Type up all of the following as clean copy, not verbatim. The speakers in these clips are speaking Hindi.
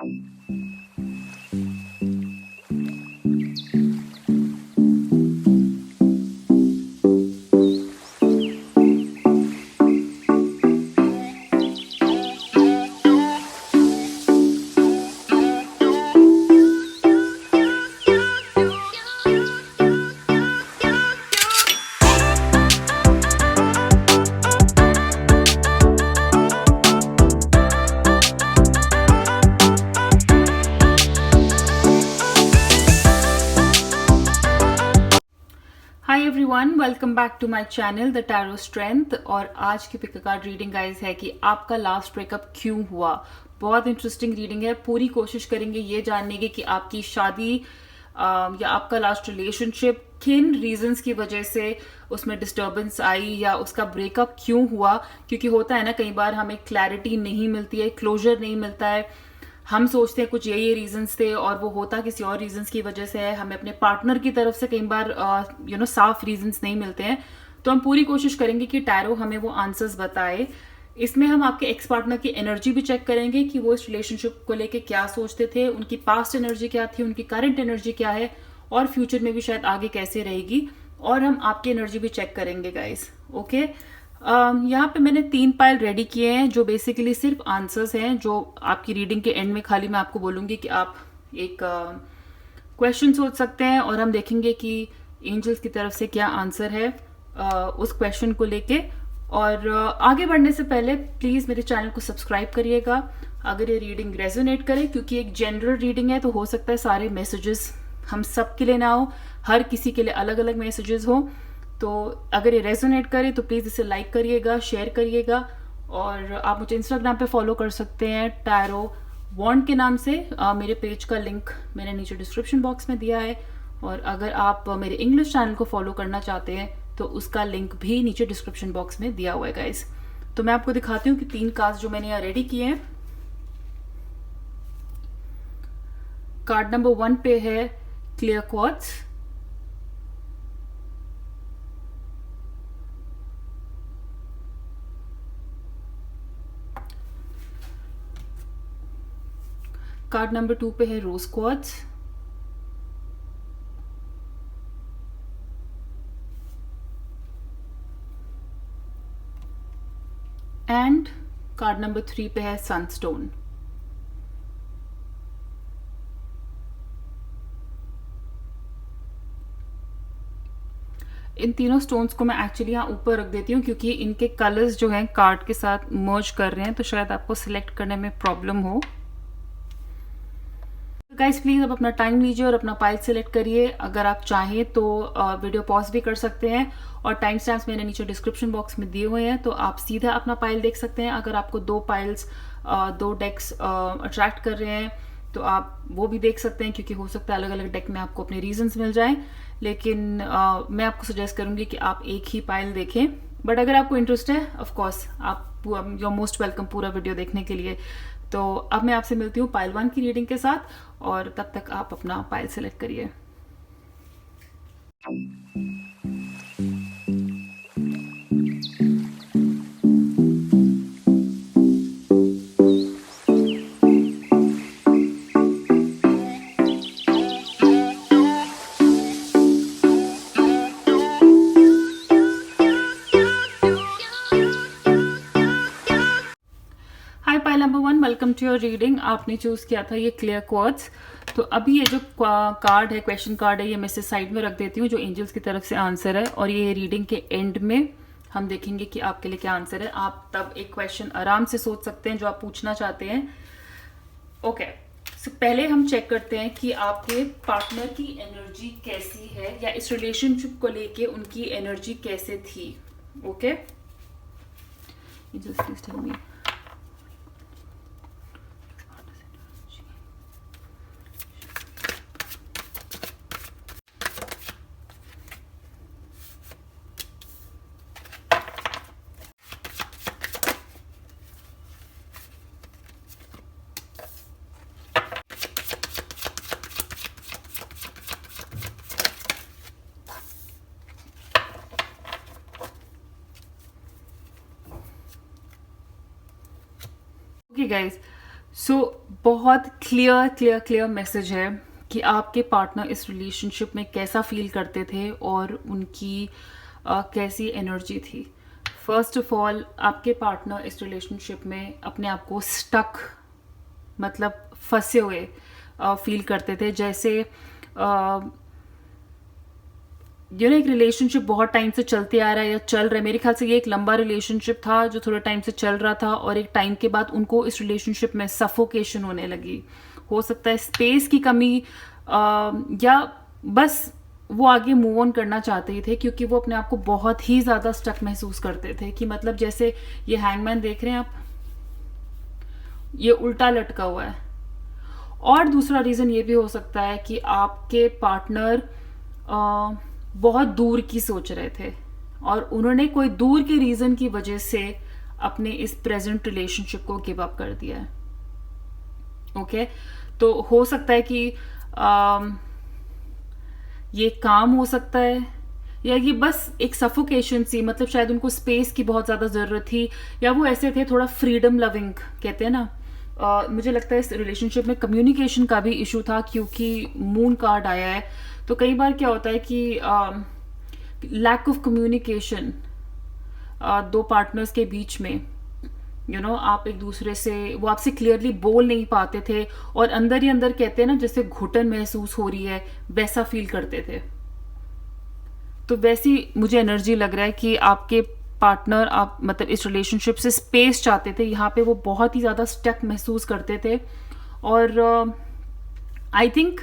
Hi everyone, welcome back to my channel the tarot strength. और आज की पिक कार्ड रीडिंग गाइस है कि आपका लास्ट ब्रेकअप क्यों हुआ। बहुत इंटरेस्टिंग रीडिंग है। पूरी कोशिश करेंगे ये जानने की कि आपकी शादी या आपका लास्ट रिलेशनशिप किन रीजंस की वजह से उसमें डिस्टर्बेंस आई या उसका ब्रेकअप क्यों हुआ। क्योंकि होता है ना, कई बार हमें क्लैरिटी नहीं मिलती है, क्लोजर नहीं मिलता है। हम सोचते हैं कुछ ये रीजंस थे और वो होता किसी और रीजंस की वजह से है। हमें अपने पार्टनर की तरफ से कई बार साफ रीजंस नहीं मिलते हैं। तो हम पूरी कोशिश करेंगे कि टैरो हमें वो आंसर्स बताए। इसमें हम आपके एक्स पार्टनर की एनर्जी भी चेक करेंगे कि वो इस रिलेशनशिप को लेके क्या सोचते थे, उनकी पास्ट एनर्जी क्या थी, उनकी करंट एनर्जी क्या है और फ्यूचर में भी शायद आगे कैसे रहेगी। और हम आपकी एनर्जी भी चेक करेंगे गाइस। ओके, यहाँ पे मैंने 3 पाइल रेडी किए हैं जो बेसिकली सिर्फ आंसर्स हैं, जो आपकी रीडिंग के एंड में खाली मैं आपको बोलूंगी कि आप एक क्वेश्चन सोच सकते हैं और हम देखेंगे कि एंजल्स की तरफ से क्या आंसर है उस क्वेश्चन को लेके। और आगे बढ़ने से पहले प्लीज मेरे चैनल को सब्सक्राइब करिएगा अगर ये रीडिंग रेजोनेट करे, क्योंकि एक जनरल रीडिंग है तो हो सकता है सारे मैसेजेस हम सब के लिए ना हो, हर किसी के लिए अलग अलग मैसेजेस हो। तो अगर ये रेजोनेट करे तो प्लीज़ इसे लाइक करिएगा, शेयर करिएगा। और आप मुझे इंस्टाग्राम पे फॉलो कर सकते हैं टैरो वॉन्ड के नाम से। मेरे पेज का लिंक मैंने नीचे डिस्क्रिप्शन बॉक्स में दिया है। और अगर आप मेरे इंग्लिश चैनल को फॉलो करना चाहते हैं तो उसका लिंक भी नीचे डिस्क्रिप्शन बॉक्स में दिया हुआ है गाइस। तो मैं आपको दिखाती हूँ कि 3 कार्ड जो मैंने यहाँ रेडी किए हैं। कार्ड नंबर 1 पे है क्लियर क्वार्ट्ज। कार्ड नंबर 2 पे है रोज क्वार्ट्ज। एंड कार्ड नंबर 3 पे है सनस्टोन। इन तीनों स्टोन्स को मैं एक्चुअली यहाँ ऊपर रख देती हूँ क्योंकि इनके कलर्स जो हैं कार्ड के साथ मर्ज कर रहे हैं, तो शायद आपको सिलेक्ट करने में प्रॉब्लम हो। गाइस प्लीज अब अपना टाइम लीजिए और अपना पाइल सेलेक्ट करिए। अगर आप चाहें तो वीडियो पॉज भी कर सकते हैं और टाइम स्टैम्प्स मैंने नीचे डिस्क्रिप्शन बॉक्स में दिए हुए हैं, तो आप सीधा अपना पाइल देख सकते हैं। अगर आपको 2 पाइल्स 2 डेक्स अट्रैक्ट कर रहे हैं तो आप वो भी देख सकते हैं, क्योंकि हो सकता है अलग अलग डेक में आपको अपने रीजंस मिल जाएं। लेकिन मैं आपको सजेस्ट करूंगी कि आप एक ही पाइल देखें। बट अगर आपको इंटरेस्ट है, ऑफ कोर्स आप यू आर मोस्ट वेलकम पूरा वीडियो देखने के लिए। तो अब मैं आपसे मिलती हूँ पाइल 1 की रीडिंग के साथ, और तब तक आप अपना पाइल सेलेक्ट करिए। Hi pile number 1, welcome to your reading. आपने चूज किया था ये क्लियर क्वार्ट्ज। तो अभी ये जो कार्ड है, क्वेश्चन कार्ड है, ये मैं इसे साइड में रख देती हूँ जो एंजल्स की तरफ से आंसर है। और ये रीडिंग के एंड में हम देखेंगे कि आपके लिए क्या आंसर है। आप तब एक क्वेश्चन आराम से सोच सकते हैं जो आप पूछना चाहते हैं। ओके, सो पहले हम चेक करते हैं कि आपके पार्टनर की एनर्जी कैसी है या इस रिलेशनशिप को लेके उनकी एनर्जी कैसे थी। Okay, angels please tell me. Okay guys, so बहुत क्लियर क्लियर क्लियर मैसेज है कि आपके पार्टनर इस रिलेशनशिप में कैसा फील करते थे और उनकी कैसी एनर्जी थी। फर्स्ट ऑफ ऑल, आपके पार्टनर इस रिलेशनशिप में अपने आप को स्टक, मतलब फंसे हुए फील करते थे। जैसे एक रिलेशनशिप बहुत टाइम से चलते आ रहा है या चल रहा है, मेरे ख्याल से ये एक लंबा रिलेशनशिप था जो थोड़े टाइम से चल रहा था, और एक टाइम के बाद उनको इस रिलेशनशिप में सफोकेशन होने लगी। हो सकता है स्पेस की कमी, या बस वो आगे मूव ऑन करना चाहते थे, क्योंकि वो अपने आप को बहुत ही ज़्यादा स्टक महसूस करते थे। कि मतलब जैसे ये हैंगमैन देख रहे हैं आप, ये उल्टा लटका हुआ है। और दूसरा रीज़न ये भी हो सकता है कि आपके पार्टनर बहुत दूर की सोच रहे थे और उन्होंने कोई दूर के रीज़न की वजह से अपने इस प्रेजेंट रिलेशनशिप को गिव अप कर दिया है। ओके, तो हो सकता है कि ये काम हो सकता है, या ये बस एक सफोकेशन सी, मतलब शायद उनको स्पेस की बहुत ज़्यादा ज़रूरत थी, या वो ऐसे थे थोड़ा फ्रीडम लविंग कहते हैं ना। मुझे लगता है इस रिलेशनशिप में कम्युनिकेशन का भी इशू था, क्योंकि मून कार्ड आया है। तो कई बार क्या होता है कि लैक ऑफ कम्युनिकेशन दो पार्टनर्स के बीच में, आप एक दूसरे से, वो आपसे क्लियरली बोल नहीं पाते थे और अंदर ही अंदर कहते हैं ना जैसे घुटन महसूस हो रही है, वैसा फील करते थे। तो वैसी मुझे एनर्जी लग रहा है कि आपके पार्टनर, आप मतलब इस रिलेशनशिप से स्पेस चाहते थे। यहाँ पे वो बहुत ही ज़्यादा स्टक महसूस करते थे, और आई थिंक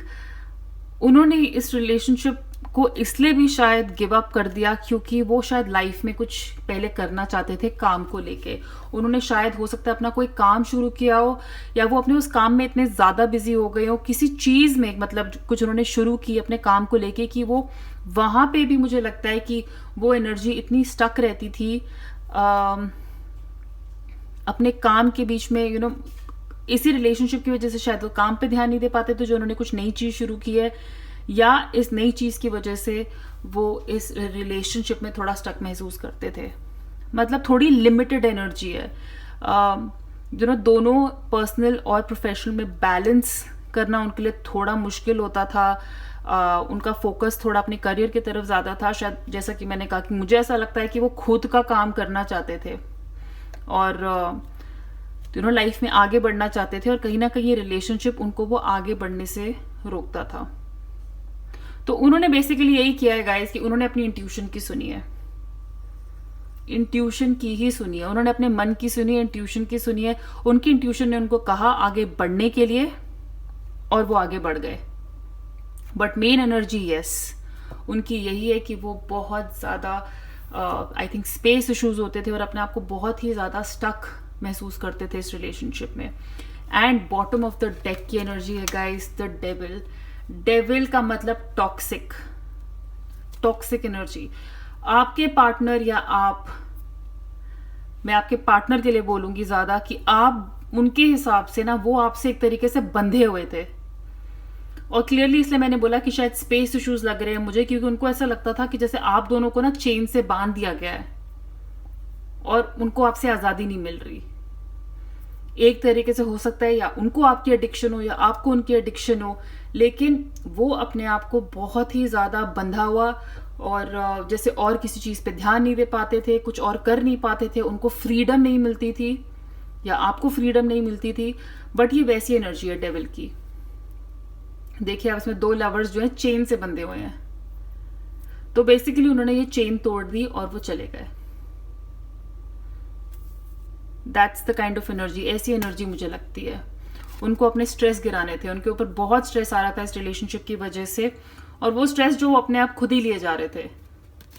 उन्होंने इस रिलेशनशिप को इसलिए भी शायद गिव अप कर दिया क्योंकि वो शायद लाइफ में कुछ पहले करना चाहते थे काम को लेके। उन्होंने शायद, हो सकता है, अपना कोई काम शुरू किया हो, या वो अपने उस काम में इतने ज़्यादा बिजी हो गए हो किसी चीज़ में, मतलब कुछ उन्होंने शुरू की अपने काम को लेके, कि वो वहाँ पे भी मुझे लगता है कि वो एनर्जी इतनी स्टक रहती थी अपने काम के बीच में, इसी रिलेशनशिप की वजह से शायद वो काम पे ध्यान नहीं दे पाते थे जो उन्होंने कुछ नई चीज़ शुरू की है, या इस नई चीज़ की वजह से वो इस रिलेशनशिप में थोड़ा स्टक महसूस करते थे। मतलब थोड़ी लिमिटेड एनर्जी है। दोनों पर्सनल और प्रोफेशनल में बैलेंस करना उनके लिए थोड़ा मुश्किल होता था। उनका फोकस थोड़ा अपने करियर की तरफ ज़्यादा था शायद, जैसा कि मैंने कहा कि मुझे ऐसा लगता है कि वो खुद का काम करना चाहते थे और लाइफ में आगे बढ़ना चाहते थे, और कहीं ना कहीं ये रिलेशनशिप उनको वो आगे बढ़ने से रोकता था। तो उन्होंने बेसिकली यही किया है गाइस कि उन्होंने अपनी इंट्यूशन की सुनी है, इंट्यूशन की ही सुनी है। उन्होंने अपने मन की सुनी है, इंट्यूशन की सुनी है। उनकी इंट्यूशन ने उनको कहा आगे बढ़ने के लिए, और वो आगे बढ़ गए। बट मेन एनर्जी यस उनकी यही है कि वो बहुत ज़्यादा आई थिंक स्पेस इश्यूज होते थे और अपने आप को बहुत ही ज़्यादा स्टक महसूस करते थे इस रिलेशनशिप में। And bottom of the deck की एनर्जी है गाइस द डेविल। डेविल का मतलब टॉक्सिक, टॉक्सिक एनर्जी। आपके पार्टनर या आप, मैं आपके पार्टनर के लिए बोलूंगी ज्यादा, कि आप उनके हिसाब से ना, वो आपसे एक तरीके से बंधे हुए थे। और क्लियरली इसलिए मैंने बोला कि शायद स्पेस इश्यूज लग रहे हैं मुझे, क्योंकि उनको ऐसा लगता था कि जैसे आप दोनों को ना चेन से बांध दिया गया है और उनको आपसे आजादी नहीं मिल रही। एक तरीके से हो सकता है या उनको आपकी एडिक्शन हो या आपको उनकी एडिक्शन हो, लेकिन वो अपने आप को बहुत ही ज्यादा बंधा हुआ और जैसे और किसी चीज पे ध्यान नहीं दे पाते थे, कुछ और कर नहीं पाते थे, उनको फ्रीडम नहीं मिलती थी या आपको फ्रीडम नहीं मिलती थी। बट ये वैसी एनर्जी है डेविल की। देखिए आप इसमें दो लवर्स जो हैं चेन से बंधे हुए हैं, तो बेसिकली उन्होंने ये चेन तोड़ दी और वो चले गए। That's the kind of energy, ऐसी एनर्जी मुझे लगती है। उनको अपने स्ट्रेस गिराने थे, उनके ऊपर बहुत स्ट्रेस आ रहा था इस रिलेशनशिप की वजह से, और वो स्ट्रेस जो वो अपने आप खुद ही लिए जा रहे थे।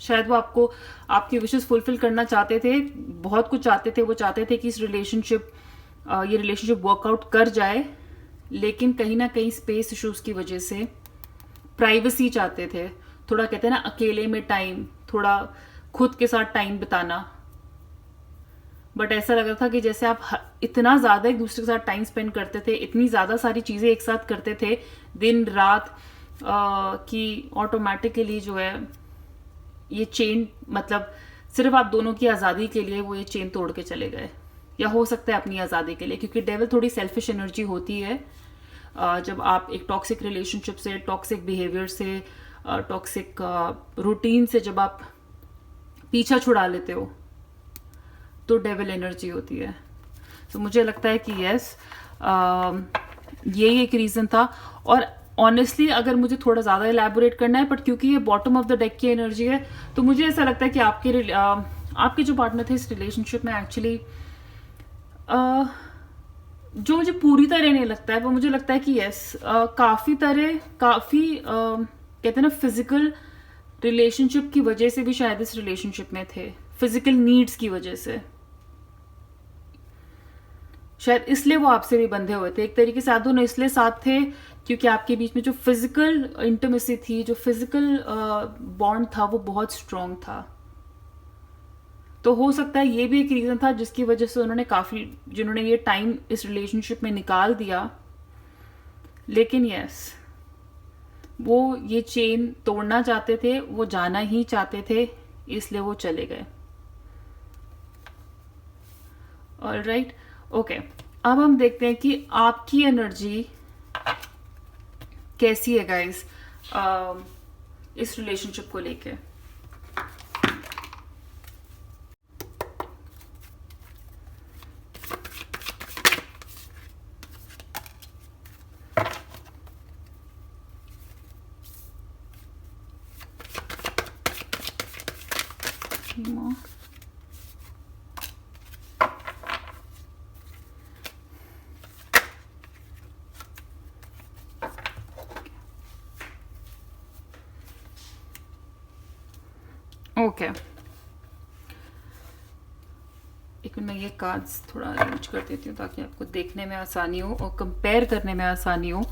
शायद वो आपको आपकी विशेस फुलफिल करना चाहते थे, बहुत कुछ चाहते थे। वो चाहते थे कि ये रिलेशनशिप वर्कआउट कर जाए, लेकिन कहीं ना कहीं स्पेस इश्यूज की वजह से प्राइवेसी चाहते थे, थोड़ा कहते हैं ना अकेले में टाइम, थोड़ा खुद के साथ टाइम बिताना। बट ऐसा लग रहा था कि जैसे आप इतना ज्यादा एक दूसरे के साथ टाइम स्पेंड करते थे, इतनी ज्यादा सारी चीजें एक साथ करते थे दिन रात, कि ऑटोमेटिकली जो है ये चेन, मतलब सिर्फ आप दोनों की आजादी के लिए वो ये चेन तोड़ के चले गए। या हो सकता है अपनी आज़ादी के लिए, क्योंकि डेविल थोड़ी सेल्फिश एनर्जी होती है। जब आप एक टॉक्सिक रिलेशनशिप से, टॉक्सिक बिहेवियर से, टॉक्सिक रूटीन से जब आप पीछा छुड़ा लेते हो तो डेविल एनर्जी होती है। तो मुझे लगता है कि यस, यही एक रीज़न था। और ऑनेस्टली अगर मुझे थोड़ा ज़्यादा इलेबोरेट करना है, बट क्योंकि ये बॉटम ऑफ द डेक की एनर्जी है, तो मुझे ऐसा लगता है कि आपके जो पार्टनर थे इस रिलेशनशिप में एक्चुअली जो मुझे पूरी तरह नहीं लगता है, वो मुझे लगता है कि यस, काफ़ी कहते हैं ना फिजिकल रिलेशनशिप की वजह से भी शायद इस रिलेशनशिप में थे, फिजिकल नीड्स की वजह से शायद, इसलिए वो आपसे भी बंधे हुए थे। एक तरीके से आप दोनों इसलिए साथ थे क्योंकि आपके बीच में जो फिजिकल इंटिमेसी थी, जो फिजिकल बॉन्ड था, वो बहुत स्ट्रांग था। तो हो सकता है ये भी एक रीज़न था जिसकी वजह से जिन्होंने ये टाइम इस रिलेशनशिप में निकाल दिया। लेकिन यस, वो ये चेन तोड़ना चाहते थे, वो जाना ही चाहते थे, इसलिए वो चले गए। ऑलराइट, ओके, अब हम देखते हैं कि आपकी एनर्जी कैसी है गाइस इस रिलेशनशिप को लेके। ओके, एक मिनट, मैं ये कार्ड्स थोड़ा अरेंज कर देती हूँ ताकि आपको देखने में आसानी हो और कंपेयर करने में आसानी हो।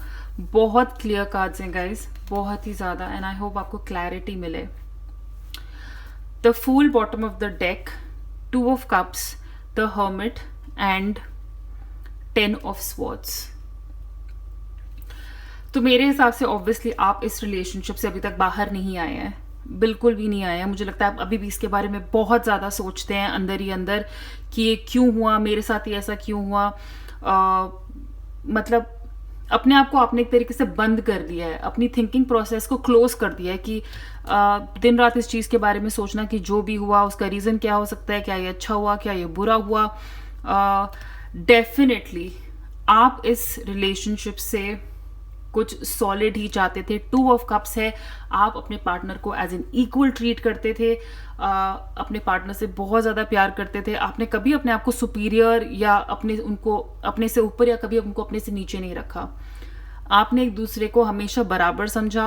बहुत क्लियर कार्ड्स हैं गाइस, बहुत ही ज़्यादा, एंड आई होप आपको क्लैरिटी मिले। The fool bottom of the deck, 2 of cups, the hermit and 10 of swords. तो मेरे हिसाब से ऑब्वियसली आप इस रिलेशनशिप से अभी तक बाहर नहीं आए हैं, बिल्कुल भी नहीं आया। मुझे लगता है आप अभी भी इसके बारे में बहुत ज़्यादा सोचते हैं अंदर ही अंदर कि ये क्यों हुआ, मेरे साथ ही ऐसा क्यों हुआ। मतलब अपने आप को आपने एक तरीके से बंद कर दिया है, अपनी थिंकिंग प्रोसेस को क्लोज कर दिया है कि दिन रात इस चीज़ के बारे में सोचना कि जो भी हुआ उसका रीज़न क्या हो सकता है, क्या ये अच्छा हुआ, क्या ये बुरा हुआ। डेफिनेटली आप इस रिलेशनशिप से कुछ सॉलिड ही चाहते थे। 2 ऑफ कप्स है, आप अपने पार्टनर को एज एन इक्वल ट्रीट करते थे, अपने पार्टनर से बहुत ज़्यादा प्यार करते थे। आपने कभी अपने आप को सुपीरियर या उनको अपने से ऊपर या कभी उनको अपने से नीचे नहीं रखा। आपने एक दूसरे को हमेशा बराबर समझा।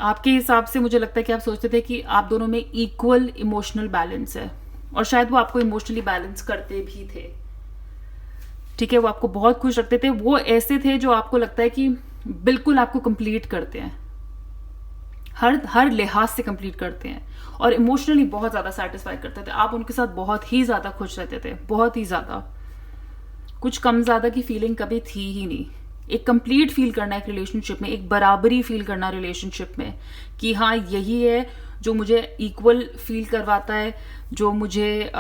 आपके हिसाब से मुझे लगता है कि आप सोचते थे कि आप दोनों में इक्वल इमोशनल बैलेंस है, और शायद वो आपको इमोशनली बैलेंस करते भी थे। ठीक है, वो आपको बहुत खुश रखते थे। वो ऐसे थे जो आपको लगता है कि बिल्कुल आपको कंप्लीट करते हैं, हर लिहाज से कंप्लीट करते हैं, और इमोशनली बहुत ज़्यादा सेटिस्फाई करते थे। आप उनके साथ बहुत ही ज़्यादा खुश रहते थे, बहुत ही ज़्यादा। कुछ कम ज़्यादा की फीलिंग कभी थी ही नहीं। एक कंप्लीट फील करना एक रिलेशनशिप में, एक बराबरी फील करना रिलेशनशिप में कि हाँ यही है जो मुझे इक्वल फील करवाता है, जो मुझे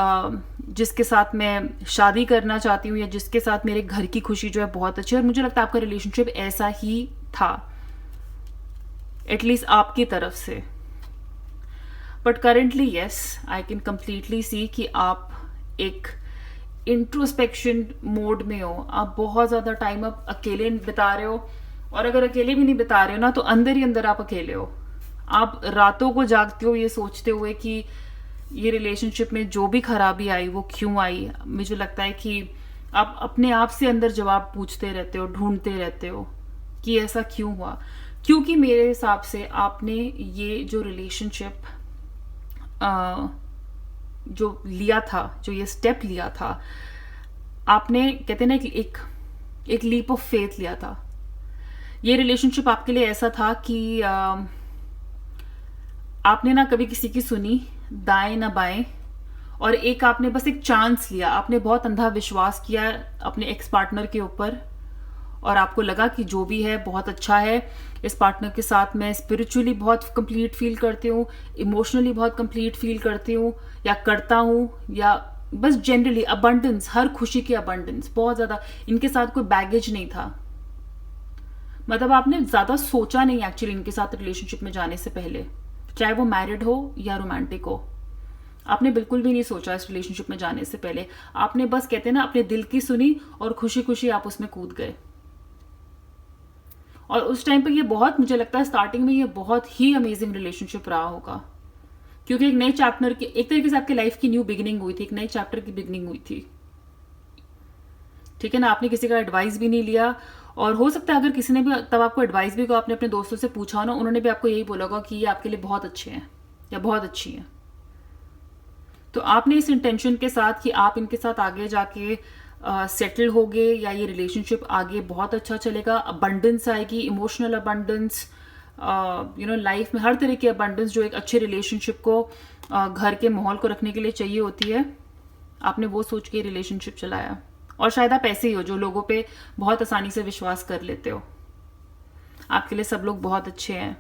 जिसके साथ मैं शादी करना चाहती हूँ या जिसके साथ मेरे घर की खुशी जो है बहुत अच्छी है। और मुझे लगता है आपका रिलेशनशिप ऐसा ही था, एटलीस्ट आपकी तरफ से। But currently yes, I can completely see कि आप एक इंट्रोस्पेक्शन मोड में हो। आप बहुत ज़्यादा टाइम आप अकेले बिता रहे हो, और अगर अकेले भी नहीं बिता रहे हो ना, तो अंदर ही अंदर आप अकेले हो। आप रातों को जागते हो ये सोचते हुए कि ये रिलेशनशिप में जो भी खराबी आई वो क्यों आई। मुझे लगता है कि आप अपने आप से अंदर जवाब पूछते रहते हो, ढूंढते रहते हो कि ऐसा क्यों हुआ। क्योंकि मेरे हिसाब से आपने ये जो रिलेशनशिप जो लिया था, जो ये स्टेप लिया था, आपने कहते ना एक लीप ऑफ फेथ लिया था। ये रिलेशनशिप आपके लिए ऐसा था कि आपने ना कभी किसी की सुनी, दाएं ना बाएं, और एक आपने बस एक चांस लिया। आपने बहुत अंधा विश्वास किया अपने एक्स पार्टनर के ऊपर, और आपको लगा कि जो भी है बहुत अच्छा है। इस पार्टनर के साथ मैं स्पिरिचुअली बहुत कंप्लीट फील करती हूँ, इमोशनली बहुत कंप्लीट फील करती हूँ, या करता हूँ, या बस जनरली अबंडेंस, हर खुशी की अबंडेंस, बहुत ज्यादा। इनके साथ कोई बैगेज नहीं था, मतलब आपने ज्यादा सोचा नहीं एक्चुअली इनके साथ रिलेशनशिप में जाने से पहले, चाहे वो मैरिड हो या रोमांटिक हो। आपने बिल्कुल भी नहीं सोचा इस रिलेशनशिप में जाने से पहले। आपने बस, कहते हैं ना, अपने दिल की सुनी और खुशी खुशी आप उसमें कूद गए। और उस टाइम पे ये बहुत, मुझे लगता है स्टार्टिंग में ये बहुत ही अमेजिंग रिलेशनशिप रहा होगा, क्योंकि एक नए चैप्टर की, एक तरीके से आपकी लाइफ की न्यू बिगिनिंग हुई थी, एक नए चैप्टर की बिगिनिंग हुई थी। ठीक है ना, आपने किसी का एडवाइस भी नहीं लिया, और हो सकता है अगर किसी ने भी तब आपको एडवाइस भी को आपने अपने दोस्तों से पूछा हो ना, उन्होंने भी आपको यही बोला होगा कि ये आपके लिए बहुत अच्छे हैं या बहुत अच्छी हैं। तो आपने इस इंटेंशन के साथ कि आप इनके साथ आगे जाके सेटल होगे, या ये रिलेशनशिप आगे बहुत अच्छा चलेगा, अबंडेंस आएगी, इमोशनल अबंडेंस, लाइफ में हर तरह की अबंडेंस जो एक अच्छे रिलेशनशिप को, घर के माहौल को रखने के लिए चाहिए होती है, आपने वो सोच के रिलेशनशिप चलाया। और शायद आप ऐसे ही हो जो लोगों पे बहुत आसानी से विश्वास कर लेते हो, आपके लिए सब लोग बहुत अच्छे हैं।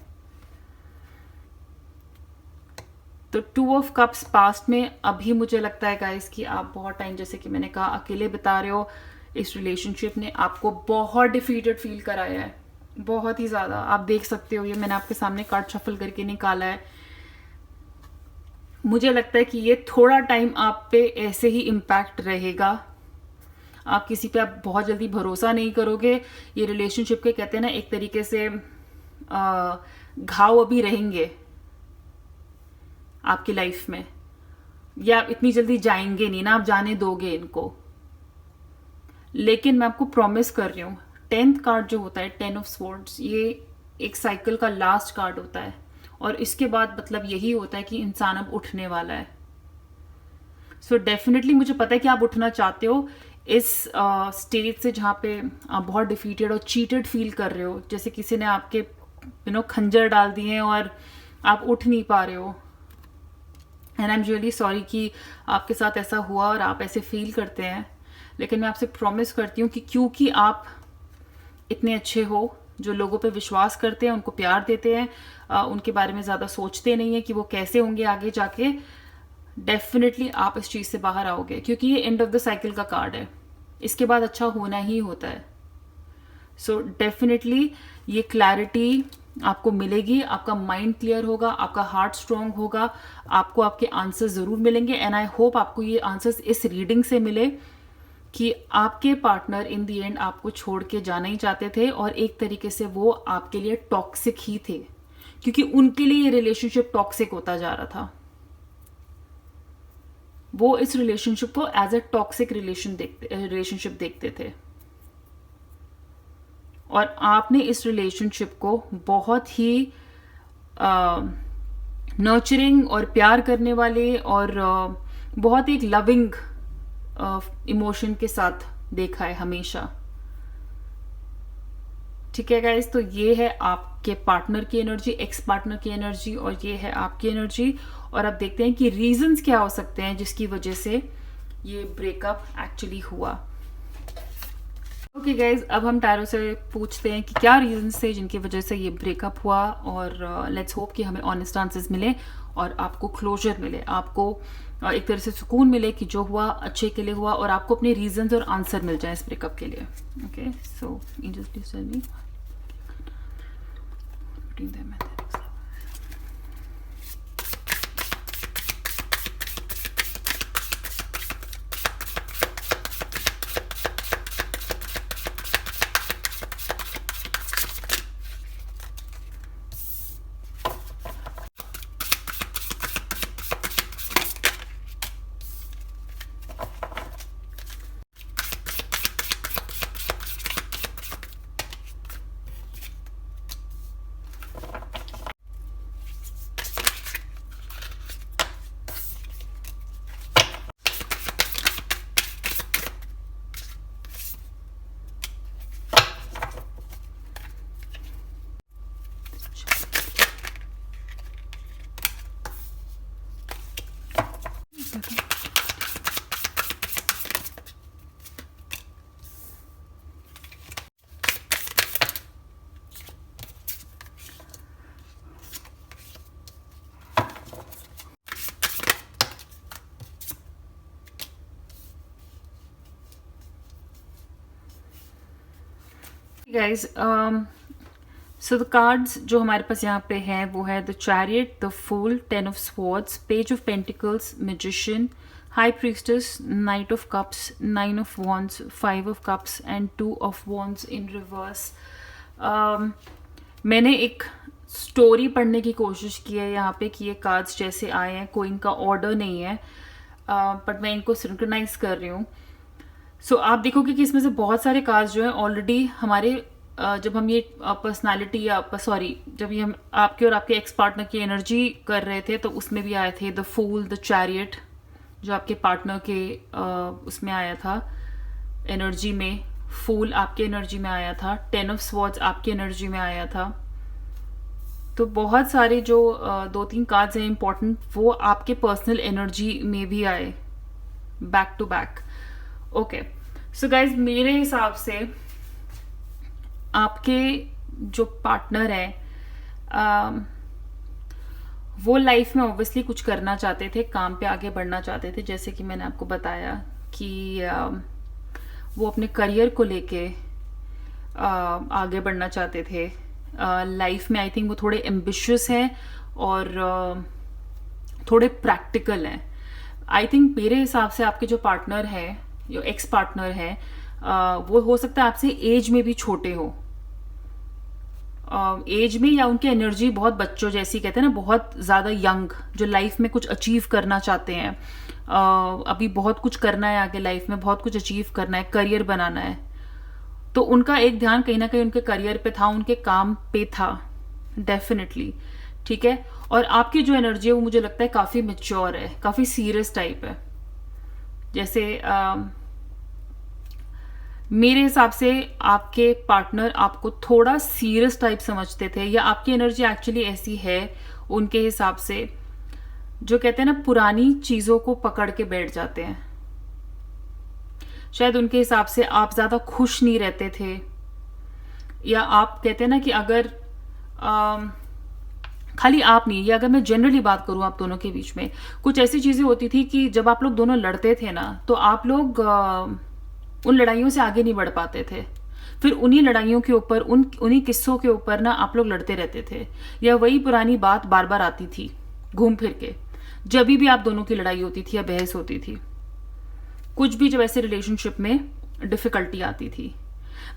तो 2 ऑफ कप्स पास्ट में अभी मुझे लगता है गाइस कि आप बहुत टाइम, जैसे कि मैंने कहा, अकेले बिता रहे हो। इस रिलेशनशिप ने आपको बहुत डिफीटेड फील कराया है, बहुत ही ज्यादा। आप देख सकते हो, ये मैंने आपके सामने कार्ड शफल करके निकाला है। मुझे लगता है कि ये थोड़ा टाइम आप पे ऐसे ही इम्पैक्ट रहेगा। आप किसी पे आप बहुत जल्दी भरोसा नहीं करोगे। ये रिलेशनशिप के, कहते हैं ना, एक तरीके से घाव अभी रहेंगे आपकी लाइफ में, या आप इतनी जल्दी जाएंगे नहीं ना, आप जाने दोगे इनको। लेकिन मैं आपको प्रॉमिस कर रही हूँ, 10th कार्ड जो होता है, 10 ऑफ स्वॉर्ड्स, ये एक साइकिल का लास्ट कार्ड होता है, और इसके बाद मतलब यही होता है कि इंसान अब उठने वाला है। सो डेफिनेटली मुझे पता है कि आप उठना चाहते हो इस स्टेज से जहाँ पे आप बहुत डिफीटेड और चीटेड फील कर रहे हो, जैसे किसी ने आपके खंजर डाल दिए हैं और आप उठ नहीं पा रहे हो। And I am really sorry कि आपके साथ ऐसा हुआ और आप ऐसे फील करते हैं। लेकिन मैं आपसे प्रॉमिस करती हूँ कि क्योंकि आप इतने अच्छे हो, जो लोगों पे विश्वास करते हैं, उनको प्यार देते हैं, उनके बारे में ज़्यादा सोचते नहीं है कि वो कैसे होंगे आगे जाके, डेफिनेटली आप इस चीज़ से बाहर आओगे, क्योंकि ये एंड ऑफ द साइकिल का कार्ड है। इसके बाद अच्छा होना ही होता है। सो डेफिनेटली ये क्लैरिटी आपको मिलेगी, आपका माइंड क्लियर होगा, आपका हार्ट स्ट्रांग होगा, आपको आपके आंसर्स जरूर मिलेंगे। एंड आई होप आपको ये आंसर्स इस रीडिंग से मिले कि आपके पार्टनर इन दी एंड आपको छोड़ के जाना ही चाहते थे, और एक तरीके से वो आपके लिए टॉक्सिक ही थे, क्योंकि उनके लिए ये रिलेशनशिप टॉक्सिक होता जा रहा था। वो इस रिलेशनशिप को एज ए टॉक्सिक रिलेशनशिप देखते थे, और आपने इस रिलेशनशिप को बहुत ही नर्चरिंग और प्यार करने वाले और बहुत एक लविंग इमोशन के साथ देखा है हमेशा। ठीक है गाइस, तो ये है आपके पार्टनर की एनर्जी, एक्स पार्टनर की एनर्जी, और ये है आपकी एनर्जी। और अब देखते हैं कि रीजंस क्या हो सकते हैं जिसकी वजह से ये ब्रेकअप एक्चुअली हुआ। ओके गाइज, अब हम टैरो से पूछते हैं कि क्या रीजंस थे जिनकी वजह से ये ब्रेकअप हुआ, और लेट्स होप कि हमें ऑनेस्ट आंसर्स मिले और आपको क्लोजर मिले, आपको एक तरह से सुकून मिले कि जो हुआ अच्छे के लिए हुआ, और आपको अपने रीजंस और आंसर मिल जाए इस ब्रेकअप के लिए। Okay, so angels please tell me between them and their ex-lover. Guys, so the cards जो हमारे पास यहाँ पे हैं वो है the chariot, the fool, 10 of swords, page of pentacles, magician, high priestess, knight of cups, 9 of wands, 5 of cups and 2 of wands in reverse. मैंने एक स्टोरी पढ़ने की कोशिश की है यहाँ पे कि ये कार्ड्स जैसे आए हैं, कोई इनका ऑर्डर नहीं है, बट मैं इनको सिंक्रोनाइज कर रही हूँ। सो आप देखोगे कि इसमें से बहुत सारे कार्ड्स जो हैं ऑलरेडी हमारे जब हम ये पर्सनालिटी या सॉरी जब ये हम आपके और आपके एक्स पार्टनर की एनर्जी कर रहे थे तो उसमें भी आए थे द फूल, द चैरियट जो आपके पार्टनर के उसमें आया था एनर्जी में, फूल आपके एनर्जी में आया था, 10 ऑफ स्वॉर्ड्स आपकी एनर्जी में आया था। तो बहुत सारे जो 2-3 कार्ड्स हैं इंपॉर्टेंट वो आपके पर्सनल एनर्जी में भी आए back to back. Okay, so guys मेरे हिसाब से आपके जो पार्टनर है वो लाइफ में ऑब्वियसली कुछ करना चाहते थे, काम पे आगे बढ़ना चाहते थे, जैसे कि मैंने आपको बताया कि वो अपने करियर को लेके आगे बढ़ना चाहते थे लाइफ में। आई थिंक वो थोड़े एम्बिशियस हैं और थोड़े प्रैक्टिकल हैं। आई थिंक मेरे हिसाब से आपके जो पार्टनर है, जो एक्स पार्टनर है, वो हो सकता है आपसे एज में भी छोटे हो, एज में, या उनकी एनर्जी बहुत बच्चों जैसी, कहते हैं ना बहुत ज़्यादा यंग, जो लाइफ में कुछ अचीव करना चाहते हैं, अभी बहुत कुछ करना है आगे लाइफ में, बहुत कुछ अचीव करना है, करियर बनाना है। तो उनका एक ध्यान कहीं ना कहीं उनके करियर पे था, उनके काम पे था डेफिनेटली, ठीक है। और आपकी जो एनर्जी है वो मुझे लगता है काफ़ी मेच्योर है, काफ़ी सीरियस टाइप है। जैसे मेरे हिसाब से आपके पार्टनर आपको थोड़ा सीरियस टाइप समझते थे, या आपकी एनर्जी एक्चुअली ऐसी है उनके हिसाब से, जो कहते हैं ना पुरानी चीज़ों को पकड़ के बैठ जाते हैं। शायद उनके हिसाब से आप ज़्यादा खुश नहीं रहते थे, या आप कहते हैं ना कि अगर खाली आप नहीं, या अगर मैं जनरली बात करूं आप दोनों के बीच में कुछ ऐसी चीज़ें होती थी कि जब आप लोग दोनों लड़ते थे ना तो आप लोग उन लड़ाइयों से आगे नहीं बढ़ पाते थे, फिर उन्हीं लड़ाइयों के ऊपर, उन्हीं किस्सों के ऊपर ना आप लोग लड़ते रहते थे, या वही पुरानी बात बार बार आती थी घूम फिर के, जब भी आप दोनों की लड़ाई होती थी या बहस होती थी, कुछ भी जब ऐसे रिलेशनशिप में डिफिकल्टी आती थी।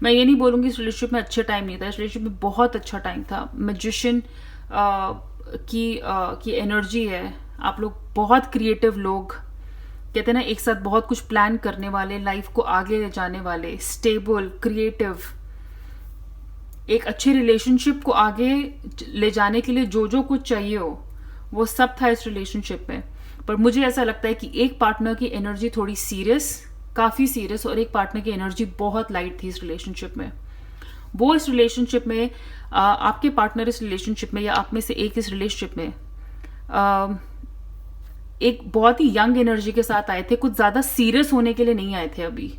मैं ये नहीं बोलूंगी इस रिलेशनशिप में अच्छे टाइम नहीं था, इस रिलेशनशिप में बहुत अच्छा टाइम था। मैजिशियन की एनर्जी है, आप लोग बहुत क्रिएटिव लोग, कहते हैं ना एक साथ बहुत कुछ प्लान करने वाले, लाइफ को आगे ले जाने वाले, स्टेबल, क्रिएटिव। एक अच्छे रिलेशनशिप को आगे ले जाने के लिए जो जो कुछ चाहिए हो वो सब था इस रिलेशनशिप में। पर मुझे ऐसा लगता है कि एक पार्टनर की एनर्जी थोड़ी सीरियस, काफ़ी सीरियस, और एक पार्टनर की एनर्जी बहुत लाइट थी इस रिलेशनशिप में। वो इस रिलेशनशिप में आपके पार्टनर इस रिलेशनशिप में, या आप में से एक इस रिलेशनशिप में एक बहुत ही यंग एनर्जी के साथ आए थे, कुछ ज़्यादा सीरियस होने के लिए नहीं आए थे अभी।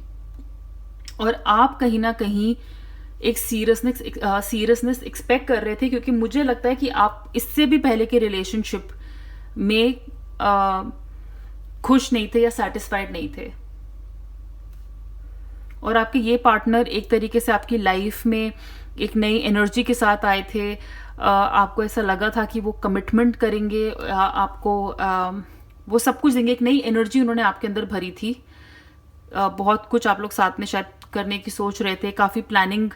और आप कहीं ना कहीं एक सीरियसनेस एक्सपेक्ट कर रहे थे, क्योंकि मुझे लगता है कि आप इससे भी पहले के रिलेशनशिप में खुश नहीं थे या सेटिस्फाइड नहीं थे। और आपके ये पार्टनर एक तरीके से आपकी लाइफ में एक नई एनर्जी के साथ आए थे। आपको ऐसा लगा था कि वो कमिटमेंट करेंगे, आपको वो सब कुछ देंगे, एक नई एनर्जी उन्होंने आपके अंदर भरी थी। बहुत कुछ आप लोग साथ में शायद करने की सोच रहे थे, काफ़ी प्लानिंग,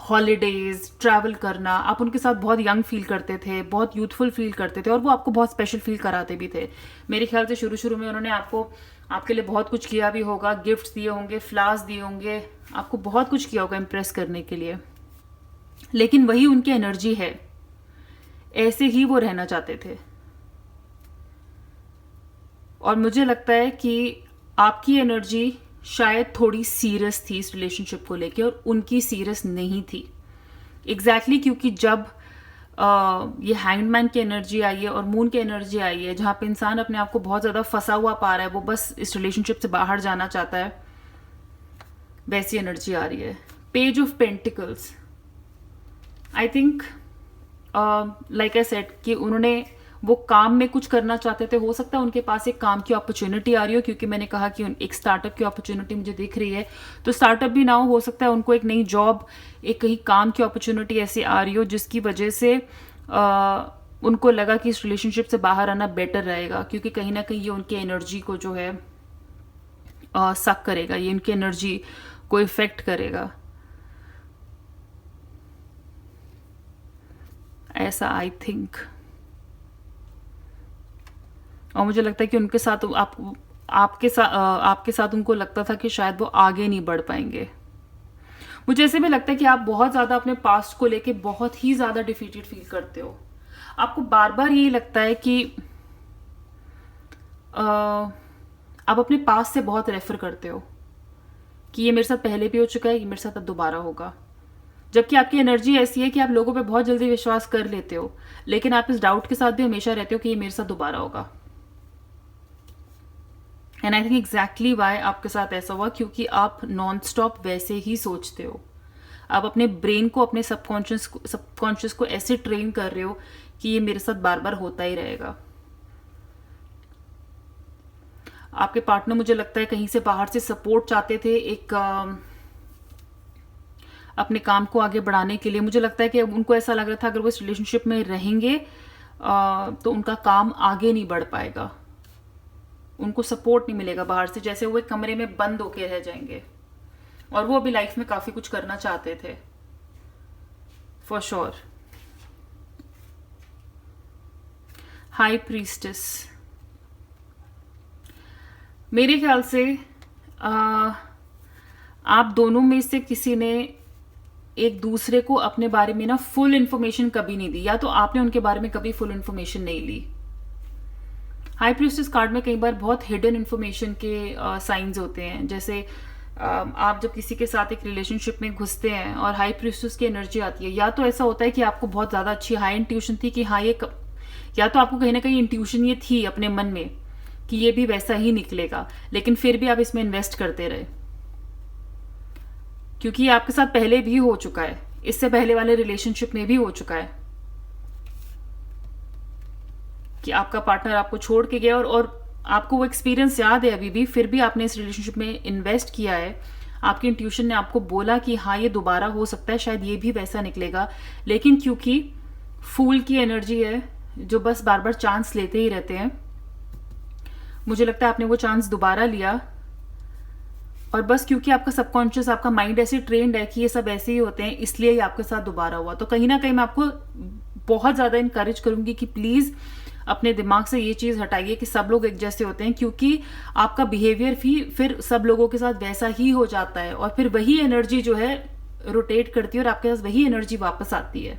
हॉलीडेज, ट्रैवल करना। आप उनके साथ बहुत यंग फील करते थे, बहुत यूथफुल फील करते थे, और वो आपको बहुत स्पेशल फील कराते भी थे। मेरे ख्याल से शुरू शुरू में उन्होंने आपके लिए बहुत कुछ किया भी होगा, गिफ्ट्स दिए होंगे, फ्लावर्स दिए होंगे, आपको बहुत कुछ किया होगा इम्प्रेस करने के लिए। लेकिन वही उनकी एनर्जी है, ऐसे ही वो रहना चाहते थे। और मुझे लगता है कि आपकी एनर्जी शायद थोड़ी सीरियस थी इस रिलेशनशिप को लेके, और उनकी सीरियस नहीं थी एग्जैक्टली क्योंकि जब ये हैंगमैन की एनर्जी आई है और मून की एनर्जी आई है, जहाँ पे इंसान अपने आप को बहुत ज़्यादा फंसा हुआ पा रहा है, वो बस इस रिलेशनशिप से बाहर जाना चाहता है, वैसी एनर्जी आ रही है। Page of pentacles, I think like I said कि वो काम में कुछ करना चाहते थे, हो सकता है उनके पास एक काम की अपॉर्चुनिटी आ रही हो, क्योंकि मैंने कहा कि एक स्टार्टअप की अपॉर्चुनिटी मुझे दिख रही है। तो स्टार्टअप भी ना हो सकता है उनको एक नई जॉब, एक कहीं काम की अपॉर्चुनिटी ऐसी आ रही हो जिसकी वजह से उनको लगा कि इस रिलेशनशिप से बाहर आना बेटर रहेगा, क्योंकि कहीं ना कहीं ये उनकी एनर्जी को जो है सक करेगा, ये उनकी एनर्जी को इफेक्ट करेगा, ऐसा आई थिंक। और मुझे लगता है कि उनके साथ आपके साथ उनको लगता था कि शायद वो आगे नहीं बढ़ पाएंगे। मुझे ऐसे भी लगता है कि आप बहुत ज्यादा अपने पास्ट को लेके बहुत ही ज्यादा डिफीटेड फील करते हो। आपको बार बार यही लगता है कि आप अपने पास्ट से बहुत रेफर करते हो कि ये मेरे साथ पहले भी हो चुका है, ये मेरे साथ अब दोबारा होगा। जबकि आपकी एनर्जी ऐसी है कि आप लोगों पे बहुत जल्दी विश्वास कर लेते हो, लेकिन आप इस डाउट के साथ भी हमेशा रहते हो कि ये मेरे साथ दोबारा होगा। And I think exactly Y आपके साथ ऐसा हुआ, क्योंकि आप नॉन स्टॉप वैसे ही सोचते हो। आप अपने ब्रेन को, अपने सबकॉन्शियस को ऐसे ट्रेन कर रहे हो कि ये मेरे साथ बार बार होता ही रहेगा। आपके पार्टनर, मुझे लगता है, कहीं से बाहर से सपोर्ट चाहते थे एक अपने काम को आगे बढ़ाने के लिए। मुझे लगता है कि उनको ऐसा लग रहा था अगर वो इस रिलेशनशिप में रहेंगे तो उनका काम आगे नहीं बढ़ पाएगा, उनको सपोर्ट नहीं मिलेगा बाहर से, जैसे वो एक कमरे में बंद होके रह जाएंगे। और वो अभी लाइफ में काफी कुछ करना चाहते थे, फॉर श्योर। हाई प्रीस्टेस, मेरे ख्याल से आप दोनों में से किसी ने एक दूसरे को अपने बारे में ना फुल इंफॉर्मेशन कभी नहीं दी, या तो आपने उनके बारे में कभी फुल इंफॉर्मेशन नहीं ली। हाई प्रीस्टेस कार्ड में कई बार बहुत हिडन इंफॉर्मेशन के साइंस होते हैं। जैसे आप जब किसी के साथ एक रिलेशनशिप में घुसते हैं और हाई प्रीस्टेस की एनर्जी आती है, या तो ऐसा होता है कि आपको बहुत ज्यादा अच्छी हाई इंट्यूशन थी कि हाँ ये या तो आपको कहीं ना कहीं इंट्यूशन ये थी अपने मन में कि ये भी वैसा ही निकलेगा, लेकिन फिर भी आप इसमें इन्वेस्ट करते रहे, क्योंकि ये आपके साथ पहले भी हो चुका है, इससे पहले वाले रिलेशनशिप में भी हो चुका है कि आपका पार्टनर आपको छोड़ के गया और आपको वो एक्सपीरियंस याद है अभी भी, फिर भी आपने इस रिलेशनशिप में इन्वेस्ट किया है। आपकी इंट्यूशन ने आपको बोला कि हाँ ये दोबारा हो सकता है, शायद ये भी वैसा निकलेगा, लेकिन क्योंकि फूल की एनर्जी है जो बस बार बार चांस लेते ही रहते हैं, मुझे लगता है आपने वो चांस दोबारा लिया, और बस क्योंकि आपका सबकॉन्शियस, आपका माइंड ऐसे ट्रेंड है कि ये सब ऐसे ही होते हैं, इसलिए ये आपके साथ दोबारा हुआ। तो कहीं ना कहीं मैं आपको बहुत ज्यादा इनकरेज करूंगी कि प्लीज अपने दिमाग से ये चीज हटाइए कि सब लोग एक जैसे होते हैं, क्योंकि आपका बिहेवियर भी फिर सब लोगों के साथ वैसा ही हो जाता है, और फिर वही एनर्जी जो है रोटेट करती है और आपके पास वही एनर्जी वापस आती है।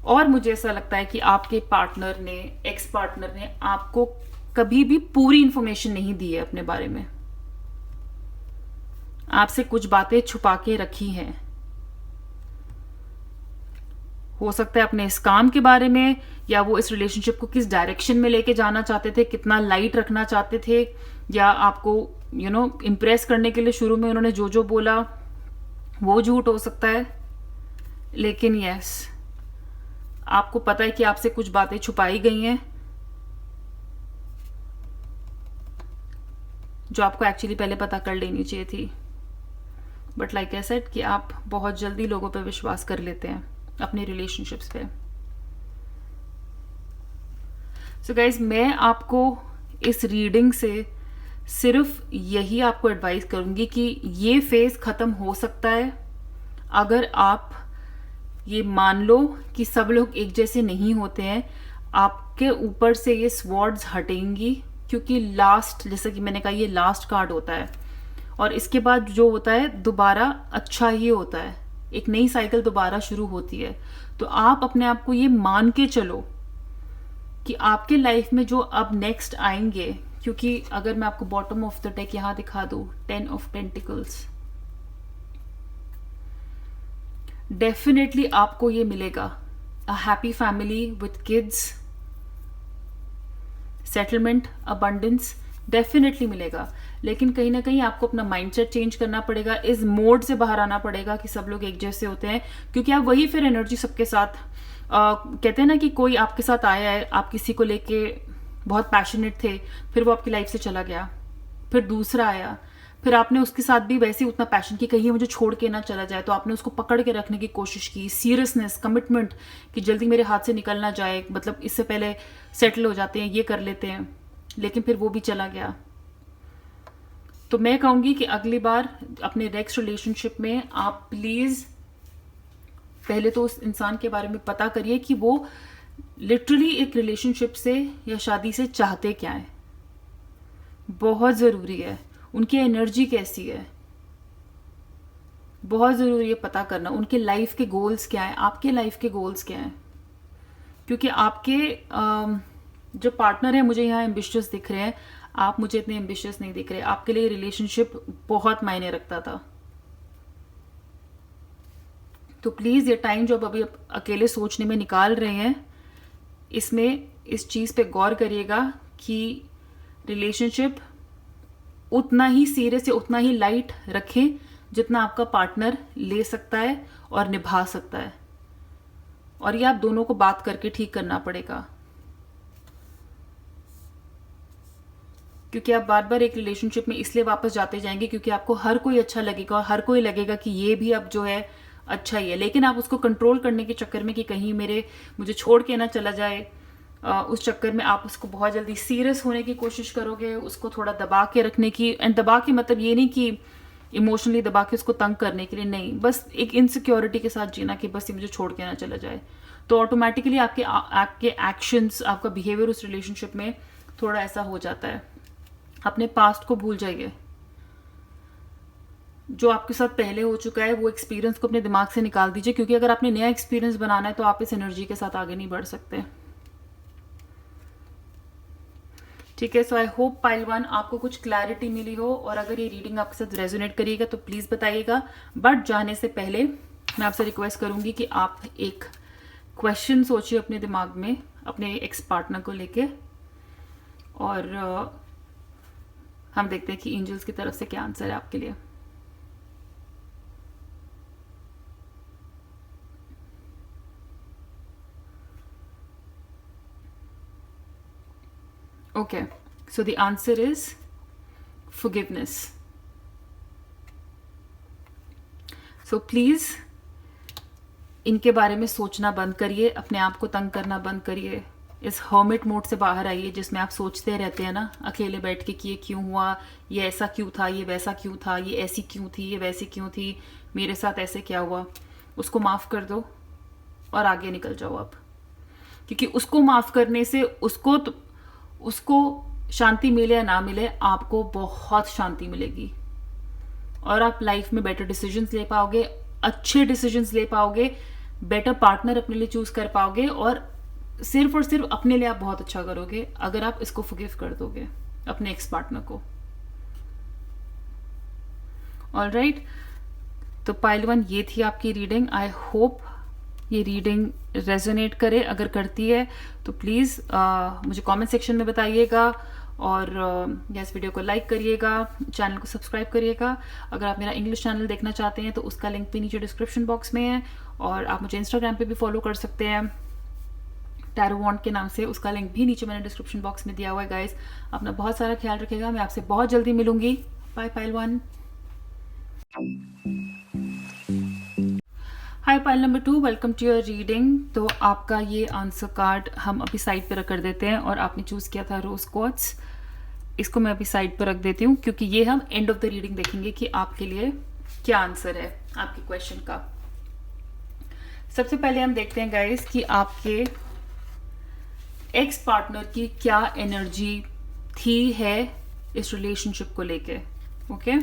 और मुझे ऐसा लगता है कि आपके पार्टनर ने, एक्स पार्टनर ने आपको कभी भी पूरी इंफॉर्मेशन नहीं दी है अपने बारे में, आपसे कुछ बातें छुपा के रखी हैं। हो सकता है अपने इस काम के बारे में, या वो इस रिलेशनशिप को किस डायरेक्शन में लेके जाना चाहते थे, कितना लाइट रखना चाहते थे, या आपको इम्प्रेस करने के लिए शुरू में उन्होंने जो जो बोला वो झूठ हो सकता है। लेकिन यस, आपको पता है कि आपसे कुछ बातें छुपाई गई हैं जो आपको एक्चुअली पहले पता कर लेनी चाहिए थी। बट लाइक आई सेड कि आप बहुत जल्दी लोगों पे विश्वास कर लेते हैं, अपने रिलेशनशिप्स पे। सो गाइज, मैं आपको इस रीडिंग से सिर्फ यही आपको एडवाइस करूंगी कि ये फेज खत्म हो सकता है अगर आप ये मान लो कि सब लोग एक जैसे नहीं होते हैं। आपके ऊपर से ये स्वॉर्ड्स हटेंगी, क्योंकि लास्ट, जैसे कि मैंने कहा, ये लास्ट कार्ड होता है, और इसके बाद जो होता है दोबारा अच्छा ही होता है, एक नई साइकिल दोबारा शुरू होती है। तो आप अपने आप को ये मान के चलो कि आपके लाइफ में जो अब नेक्स्ट आएंगे, क्योंकि अगर मैं आपको बॉटम ऑफ द डेक यहां दिखा दूं, 10 ऑफ पेंटिकल्स, डेफिनेटली आपको ये मिलेगा, a happy family with kids, settlement, abundance, definitely मिलेगा, लेकिन कहीं ना कहीं आपको अपना माइंडसेट चेंज करना पड़ेगा, इस मोड से बाहर आना पड़ेगा कि सब लोग एक जैसे होते हैं, क्योंकि आप वही फिर एनर्जी सबके साथ कहते हैं ना कि कोई आपके साथ आया है, आप किसी को लेके बहुत पैशनेट थे, फिर वो आपकी लाइफ से चला गया, फिर दूसरा आया, फिर आपने उसके साथ भी वैसे ही उतना पैशन कि कहीं मुझे छोड़ के ना चला जाए, तो आपने उसको पकड़ के रखने की कोशिश की, सीरियसनेस, कमिटमेंट कि जल्दी मेरे हाथ से निकल ना जाए, मतलब इससे पहले सेटल हो जाते हैं, ये कर लेते हैं, लेकिन फिर वो भी चला गया। तो मैं कहूंगी कि अगली बार अपने नेक्स्ट रिलेशनशिप में आप प्लीज पहले तो उस इंसान के बारे में पता करिए कि वो लिटरली एक रिलेशनशिप से या शादी से चाहते क्या है। बहुत जरूरी है, उनकी एनर्जी कैसी है, बहुत जरूरी है पता करना, उनके लाइफ के गोल्स क्या है, आपके लाइफ के गोल्स क्या है। क्योंकि आपके जो पार्टनर है मुझे यहाँ एम्बिशियस दिख रहे हैं, आप मुझे इतने एम्बिशियस नहीं दिख रहे, आपके लिए रिलेशनशिप बहुत मायने रखता था। तो प्लीज ये टाइम जो आप अभी अकेले सोचने में निकाल रहे हैं, इसमें इस चीज पे गौर करिएगा कि रिलेशनशिप उतना ही सीरियस या उतना ही लाइट रखें जितना आपका पार्टनर ले सकता है और निभा सकता है, और ये आप दोनों को बात करके ठीक करना पड़ेगा। क्योंकि आप बार बार एक रिलेशनशिप में इसलिए वापस जाते जाएंगे क्योंकि आपको हर कोई अच्छा लगेगा और हर कोई लगेगा कि ये भी अब जो है अच्छा ही है, लेकिन आप उसको कंट्रोल करने के चक्कर में कि कहीं मुझे छोड़ के ना चला जाए, उस चक्कर में आप उसको बहुत जल्दी सीरियस होने की कोशिश करोगे, उसको थोड़ा दबा के रखने की, एंड दबा के मतलब ये नहीं कि इमोशनली दबा के उसको तंग करने के लिए, नहीं, बस एक इनसिक्योरिटी के साथ जीना कि बस ये मुझे छोड़ के ना चला जाए। तो ऑटोमेटिकली आपके एक्शंस, आपका बिहेवियर उस रिलेशनशिप में थोड़ा ऐसा हो जाता है। अपने पास्ट को भूल जाइए, जो आपके साथ पहले हो चुका है वो एक्सपीरियंस को अपने दिमाग से निकाल दीजिए, क्योंकि अगर आपने नया एक्सपीरियंस बनाना है तो आप इस एनर्जी के साथ आगे नहीं बढ़ सकते। ठीक है, सो आई होप पाइल 1 आपको कुछ क्लैरिटी मिली हो, और अगर ये रीडिंग आपके साथ रेजोनेट करिएगा तो प्लीज बताइएगा। बट जाने से पहले मैं आपसे रिक्वेस्ट करूंगी कि आप एक क्वेश्चन सोचिए अपने दिमाग में अपने एक्स पार्टनर को लेके, और हम देखते हैं कि एंजल्स की तरफ से क्या आंसर है आपके लिए। Okay, so the answer is forgiveness. So please इनके बारे में सोचना बंद करिए, अपने आप को तंग करना बंद करिए, इस हर्मिट मोड से बाहर आइए जिसमें आप सोचते रहते हैं ना अकेले बैठ के कि ये क्यों हुआ, ये ऐसा क्यों था, ये वैसा क्यों था, ये ऐसी क्यों थी, ये वैसी क्यों थी, मेरे साथ ऐसे क्या हुआ। उसको माफ कर दो और आगे निकल जाओ आप, क्योंकि उसको माफ करने से उसको शांति मिले या ना मिले, आपको बहुत शांति मिलेगी और आप लाइफ में बेटर डिसीजंस ले पाओगे, अच्छे डिसीजंस ले पाओगे, बेटर पार्टनर अपने लिए चूज कर पाओगे, और सिर्फ अपने लिए आप बहुत अच्छा करोगे अगर आप इसको फॉरगिव कर दोगे अपने एक्स पार्टनर को। ऑलराइट, तो पाइल 1 ये थी आपकी रीडिंग। आई होप ये रीडिंग रेजोनेट करे, अगर करती है तो प्लीज़ मुझे कमेंट सेक्शन में बताइएगा, और इस वीडियो को लाइक करिएगा, चैनल को सब्सक्राइब करिएगा। अगर आप मेरा इंग्लिश चैनल देखना चाहते हैं तो उसका लिंक भी नीचे डिस्क्रिप्शन बॉक्स में है, और आप मुझे इंस्टाग्राम पे भी फॉलो कर सकते हैं टैरो वॉन्ड के नाम से, उसका लिंक भी नीचे मैंने डिस्क्रिप्शन बॉक्स में दिया हुआ है। गाइज, अपना बहुत सारा ख्याल रखिएगा, मैं आपसे बहुत जल्दी मिलूंगी। Bye pile 1। Hi pile number 2, welcome to your reading. तो आपका ये आंसर कार्ड हम अभी साइड पे रख कर देते हैं, और आपने चूज किया था रोज क्वार्ट्ज, इसको मैं अभी साइड पे रख देती हूँ, क्योंकि ये हम एंड ऑफ द रीडिंग देखेंगे कि आपके लिए क्या आंसर है आपके क्वेश्चन का। सबसे पहले हम देखते हैं गाइस कि आपके एक्स पार्टनर की क्या एनर्जी थी है इस रिलेशनशिप को लेके। ओके,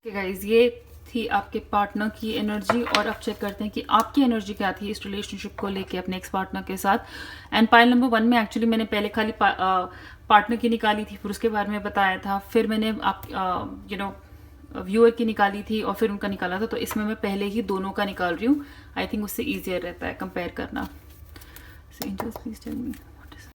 गाइज ये थी आपके पार्टनर की एनर्जी, और अब चेक करते हैं कि आपकी एनर्जी क्या थी इस रिलेशनशिप को लेके अपने एक्स पार्टनर के साथ। एंड पाइल नंबर 1 में एक्चुअली मैंने पहले खाली पार्टनर की निकाली थी, फिर उसके बारे में बताया था, फिर मैंने आप व्यूअर की निकाली थी और फिर उनका निकाला था। तो इसमें मैं पहले ही दोनों का निकाल रही हूँ, आई थिंक उससे ईजियर रहता है कंपेयर करना। So angels, please tell me what is.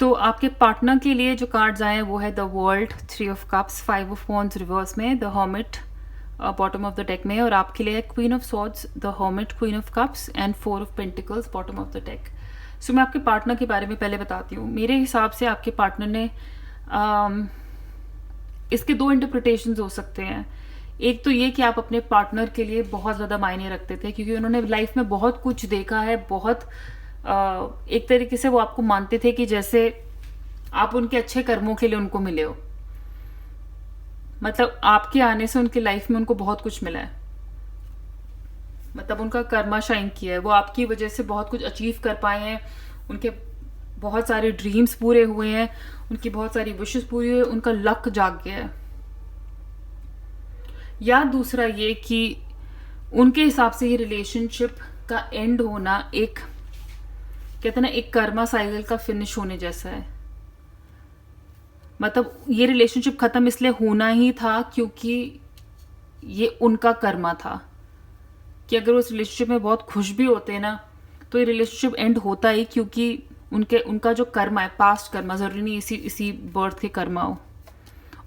तो आपके पार्टनर के लिए जो कार्ड्स आए हैं वो है the world, 3 of cups, 5 of wands reverse में, the hermit bottom of the deck में, और आपके लिए queen of swords, the hermit, queen of cups and 4 of pentacles bottom of the deck. So मैं आपके पार्टनर के बारे में पहले बताती हूँ। मेरे हिसाब से आपके पार्टनर ने इसके 2 इंटरप्रिटेशंस हो सकते हैं। एक तो ये कि आप अपने पार्टनर के लिए बहुत ज़्यादा मायने रखते थे, क्योंकि उन्होंने लाइफ में बहुत कुछ देखा है, बहुत एक तरीके से वो आपको मानते थे कि जैसे आप उनके अच्छे कर्मों के लिए उनको मिले हो। मतलब आपके आने से उनकी लाइफ में उनको बहुत कुछ मिला है, मतलब उनका कर्मा शाइन किया है, वो आपकी वजह से बहुत कुछ अचीव कर पाए हैं, उनके बहुत सारे ड्रीम्स पूरे हुए हैं, उनकी बहुत सारी विशेस पूरी हुई है, उनका लक जाग गया है। या दूसरा ये कि उनके हिसाब से ये रिलेशनशिप का एंड होना एक, कहते हैं ना, एक कर्मा साइकिल का फिनिश होने जैसा है। मतलब ये रिलेशनशिप खत्म इसलिए होना ही था क्योंकि ये उनका कर्मा था, कि अगर वो इस रिलेशनशिप में बहुत खुश भी होते हैं ना, तो ये रिलेशनशिप एंड होता ही क्योंकि उनका जो कर्मा है, पास्ट कर्मा, जरूरी नहीं इसी बर्थ के कर्मा हो,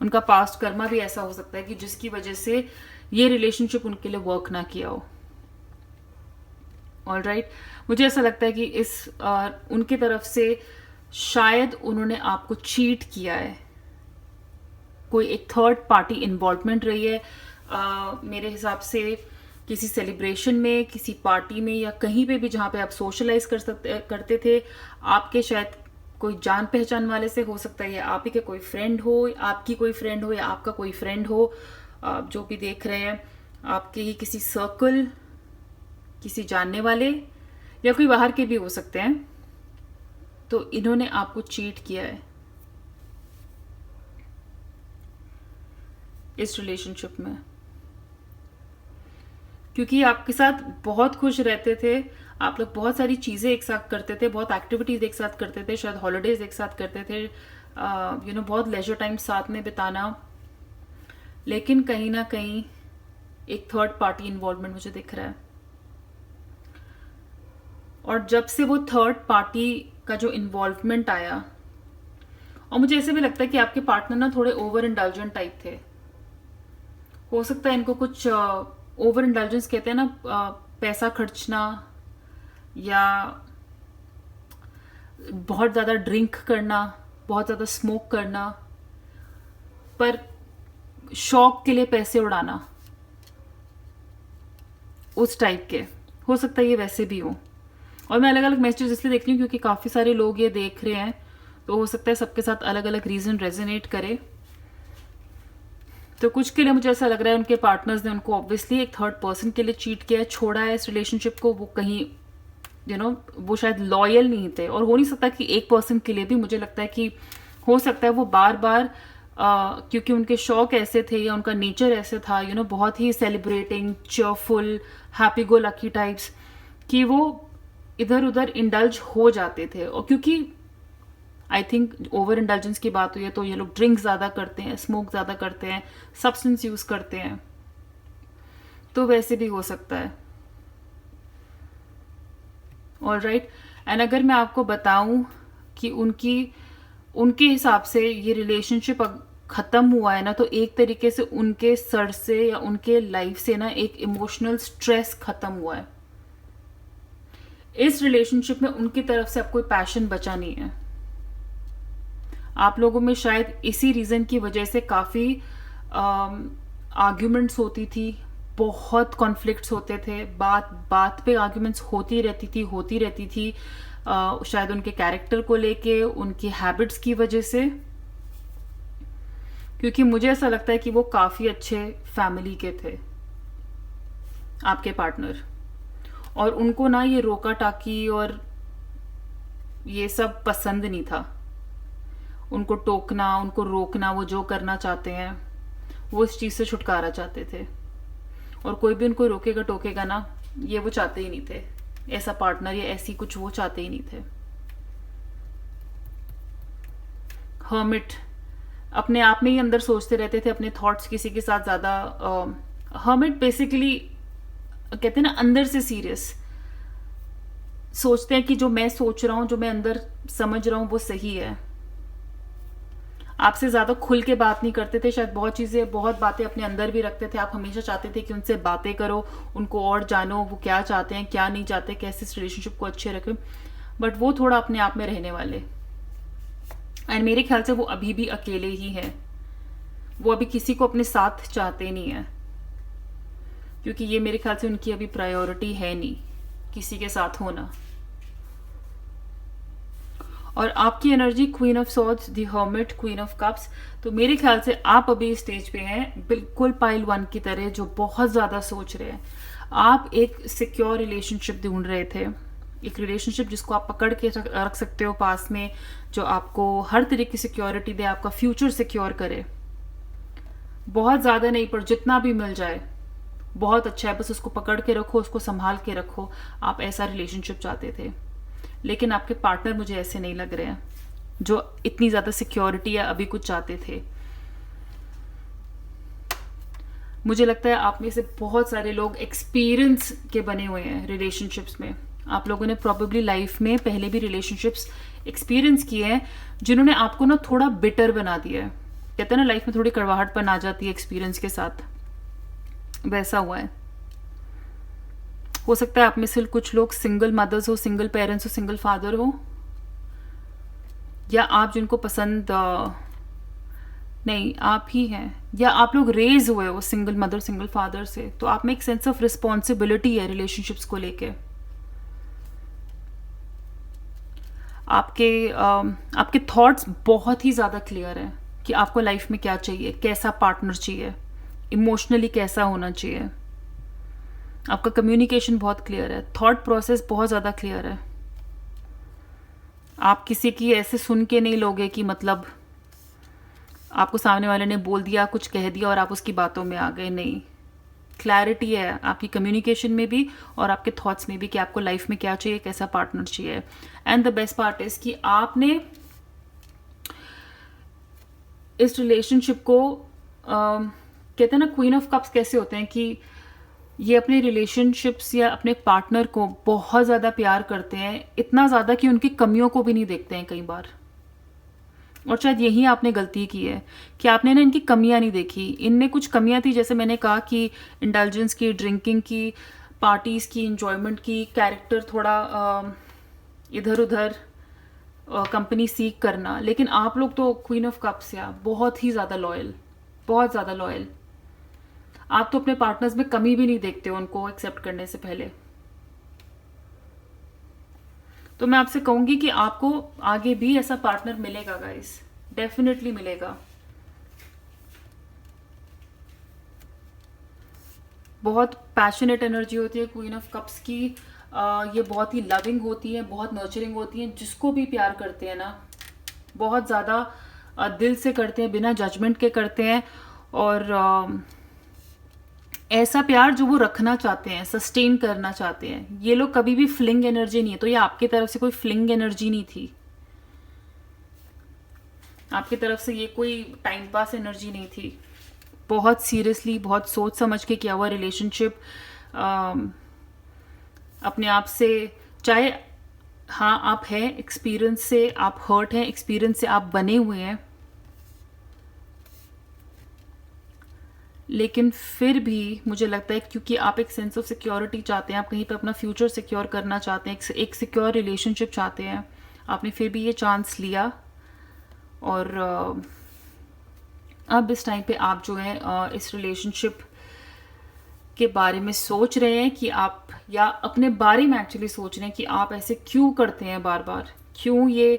उनका पास्ट कर्मा भी ऐसा हो सकता है कि जिसकी वजह से ये रिलेशनशिप उनके लिए वर्क ना किया हो। ऑलराइट, मुझे ऐसा लगता है कि उनकी तरफ से शायद उन्होंने आपको चीट किया है, कोई एक थर्ड पार्टी इन्वॉल्वमेंट रही है मेरे हिसाब से, किसी सेलिब्रेशन में, किसी पार्टी में, या कहीं पे भी जहाँ पे आप सोशलाइज करते थे। आपके शायद कोई जान पहचान वाले से हो सकता है, या आप ही के कोई फ्रेंड हो, आपकी कोई फ्रेंड हो, या आपका कोई फ्रेंड हो, आप जो भी देख रहे हैं, आपके ही किसी सर्कल, किसी जानने वाले, या कोई बाहर के भी हो सकते हैं। तो इन्होंने आपको चीट किया है इस रिलेशनशिप में, क्योंकि आपके साथ बहुत खुश रहते थे, आप लोग बहुत सारी चीजें एक साथ करते थे, बहुत एक्टिविटीज एक साथ करते थे, शायद हॉलीडेज एक साथ करते थे, बहुत लेजर टाइम साथ में बिताना। लेकिन कहीं ना कहीं एक थर्ड पार्टी इन्वॉल्वमेंट मुझे दिख रहा है, और जब से वो थर्ड पार्टी का जो इन्वॉल्वमेंट आया, और मुझे ऐसे भी लगता है कि आपके पार्टनर ना थोड़े ओवर इंडल्जेंट टाइप थे। हो सकता है इनको कुछ ओवर इंडल्जेंस कहते हैं ना, पैसा खर्चना या बहुत ज़्यादा ड्रिंक करना, बहुत ज़्यादा स्मोक करना, पर शौक के लिए पैसे उड़ाना, उस टाइप के। हो सकता है ये वैसे भी हो। और मैं अलग अलग मैसेजेस इसलिए देख रही हूँ क्योंकि काफ़ी सारे लोग ये देख रहे हैं, तो हो सकता है सबके साथ अलग अलग रीज़न रेजोनेट करे। तो कुछ के लिए मुझे ऐसा लग रहा है उनके पार्टनर्स ने उनको ऑब्वियसली एक थर्ड पर्सन के लिए चीट किया है, छोड़ा है इस रिलेशनशिप को। वो कहीं वो शायद लॉयल नहीं थे, और हो नहीं सकता कि एक पर्सन के लिए भी। मुझे लगता है कि हो सकता है वो बार बार क्योंकि उनके शौक ऐसे थे या उनका नेचर ऐसे था, बहुत ही celebrating, cheerful, happy go lucky types, कि वो इधर उधर इंडल्ज हो जाते थे। और क्योंकि आई थिंक ओवर इंडल्जेंस की बात हुई है, तो ये लोग ड्रिंक ज़्यादा करते हैं, स्मोक ज़्यादा करते हैं, सब्सटेंस यूज़ करते हैं, तो वैसे भी हो सकता है। ऑलराइट, एंड अगर मैं आपको बताऊं कि उनके हिसाब से ये रिलेशनशिप ख़त्म हुआ है ना, तो एक तरीके से उनके सर से या उनके लाइफ से ना एक इमोशनल स्ट्रेस ख़त्म हुआ है। इस रिलेशनशिप में उनकी तरफ से अब कोई पैशन बचा नहीं है। आप लोगों में शायद इसी रीज़न की वजह से काफ़ी आर्ग्यूमेंट्स होती थी, बहुत कॉन्फ्लिक्ट्स होते थे, बात बात पे आर्ग्यूमेंट्स होती रहती थी। शायद उनके कैरेक्टर को लेके, उनकी हैबिट्स की वजह से, क्योंकि मुझे ऐसा लगता है कि वो काफ़ी अच्छे फैमिली के थे आपके पार्टनर, और उनको ना ये रोका टाकी और ये सब पसंद नहीं था। उनको टोकना, उनको रोकना, वो जो करना चाहते हैं वो इस चीज़ से छुटकारा चाहते थे, और कोई भी उनको रोकेगा टोकेगा ना, ये वो चाहते ही नहीं थे। ऐसा पार्टनर या ऐसी कुछ वो चाहते ही नहीं थे। हर्मिट, अपने आप में ही अंदर सोचते रहते थे, अपने थॉट्स किसी के साथ ज़्यादा। हर्मिट बेसिकली कहते हैं ना, अंदर से सीरियस सोचते हैं कि जो मैं सोच रहा हूँ, जो मैं अंदर समझ रहा हूँ वो सही है। आपसे ज़्यादा खुल के बात नहीं करते थे, शायद बहुत चीज़ें, बहुत बातें अपने अंदर भी रखते थे। आप हमेशा चाहते थे कि उनसे बातें करो, उनको और जानो, वो क्या चाहते हैं क्या नहीं चाहते, कैसे इस रिलेशनशिप को अच्छे रखें, बट वो थोड़ा अपने आप में रहने वाले। एंड मेरे ख्याल से वो अभी भी अकेले ही हैं। वो अभी किसी को अपने साथ चाहते नहीं है, क्योंकि ये मेरे ख्याल से उनकी अभी प्रायोरिटी है नहीं किसी के साथ होना। और आपकी energy queen of swords, the hermit, queen of cups, तो मेरे ख्याल से आप अभी इस स्टेज पे हैं बिल्कुल पाइल 1 की तरह, जो बहुत ज़्यादा सोच रहे हैं। आप एक सिक्योर रिलेशनशिप ढूंढ रहे थे, एक रिलेशनशिप जिसको आप पकड़ के रख सकते हो पास में, जो आपको हर तरह की सिक्योरिटी दे, आपका फ्यूचर सिक्योर करे। बहुत ज़्यादा नहीं, पर जितना भी मिल जाए बहुत अच्छा है, बस उसको पकड़ के रखो, उसको संभाल के रखो। आप ऐसा रिलेशनशिप चाहते थे, लेकिन आपके पार्टनर मुझे ऐसे नहीं लग रहे हैं जो इतनी ज़्यादा सिक्योरिटी या अभी कुछ चाहते थे। मुझे लगता है आप में से बहुत सारे लोग एक्सपीरियंस के बने हुए हैं रिलेशनशिप्स में। आप लोगों ने प्रॉबेबली लाइफ में पहले भी रिलेशनशिप्स एक्सपीरियंस किए हैं, जिन्होंने आपको ना थोड़ा बिटर बना दिया है। कहते हैं ना, लाइफ में थोड़ी कड़वाहटपन आ जाती है एक्सपीरियंस के साथ, वैसा हुआ है। हो सकता है आप में से कुछ लोग सिंगल मदर्स हो, सिंगल पेरेंट्स हो, सिंगल फादर हो, या आप जिनको पसंद नहीं आप ही हैं, या आप लोग रेज हुए हो सिंगल मदर सिंगल फादर से, तो आप में एक सेंस ऑफ रिस्पॉन्सिबिलिटी है रिलेशनशिप्स को लेके। आपके थॉट्स बहुत ही ज़्यादा क्लियर हैं कि आपको लाइफ में क्या चाहिए, कैसा पार्टनर चाहिए, इमोशनली कैसा होना चाहिए। आपका कम्युनिकेशन बहुत क्लियर है, थॉट प्रोसेस बहुत ज़्यादा क्लियर है। आप किसी की ऐसे सुन के नहीं लोगे कि मतलब आपको सामने वाले ने बोल दिया, कुछ कह दिया और आप उसकी बातों में आ गए, नहीं। क्लैरिटी है आपकी कम्युनिकेशन में भी और आपके थॉट्स में भी कि आपको लाइफ में क्या चाहिए, कैसा पार्टनर चाहिए। And the best part is कि आपने इस रिलेशनशिप को कहते हैं ना, क्वीन ऑफ कप्स कैसे होते हैं कि ये अपने रिलेशनशिप्स या अपने पार्टनर को बहुत ज़्यादा प्यार करते हैं, इतना ज़्यादा कि उनकी कमियों को भी नहीं देखते हैं कई बार। और शायद यही आपने गलती की है कि आपने ना इनकी कमियां नहीं देखी। इनमें कुछ कमियां थी, जैसे मैंने कहा कि इंडल्जेंस की, ड्रिंकिंग की, पार्टीज़ की, इंजॉयमेंट की, कैरेक्टर थोड़ा इधर उधर, कंपनी सीख करना। लेकिन आप लोग तो क्वीन ऑफ कप्स या बहुत ही ज़्यादा लॉयल, बहुत ज़्यादा लॉयल। आप तो अपने पार्टनर्स में कमी भी नहीं देखते हो उनको एक्सेप्ट करने से पहले। तो मैं आपसे कहूंगी कि आपको आगे भी ऐसा पार्टनर मिलेगा गाइस, डेफिनेटली मिलेगा। बहुत पैशनेट एनर्जी होती है क्वीन ऑफ कप्स की। ये बहुत ही लविंग होती है, बहुत नर्चरिंग होती है। जिसको भी प्यार करते हैं ना, बहुत ज़्यादा दिल से करते हैं, बिना जजमेंट के करते हैं। और ऐसा प्यार जो वो रखना चाहते हैं, सस्टेन करना चाहते हैं। ये लोग कभी भी फ्लिंग एनर्जी नहीं है, तो ये आपकी तरफ से कोई फ्लिंग एनर्जी नहीं थी। आपकी तरफ से ये कोई टाइम पास एनर्जी नहीं थी। बहुत सीरियसली, बहुत सोच समझ के किया हुआ रिलेशनशिप। अपने आप से, चाहे हाँ आप हैं, एक्सपीरियंस से आप हर्ट हैं, एक्सपीरियंस से आप बने हुए हैं, लेकिन फिर भी मुझे लगता है क्योंकि आप एक सेंस ऑफ सिक्योरिटी चाहते हैं, आप कहीं पे अपना फ्यूचर सिक्योर करना चाहते हैं, एक सिक्योर रिलेशनशिप चाहते हैं, आपने फिर भी ये चांस लिया। और अब इस टाइम पे आप जो है इस रिलेशनशिप के बारे में सोच रहे हैं कि आप, या अपने बारे में एक्चुअली सोच रहे हैं कि आप ऐसे क्यों करते हैं बार बार, क्यों ये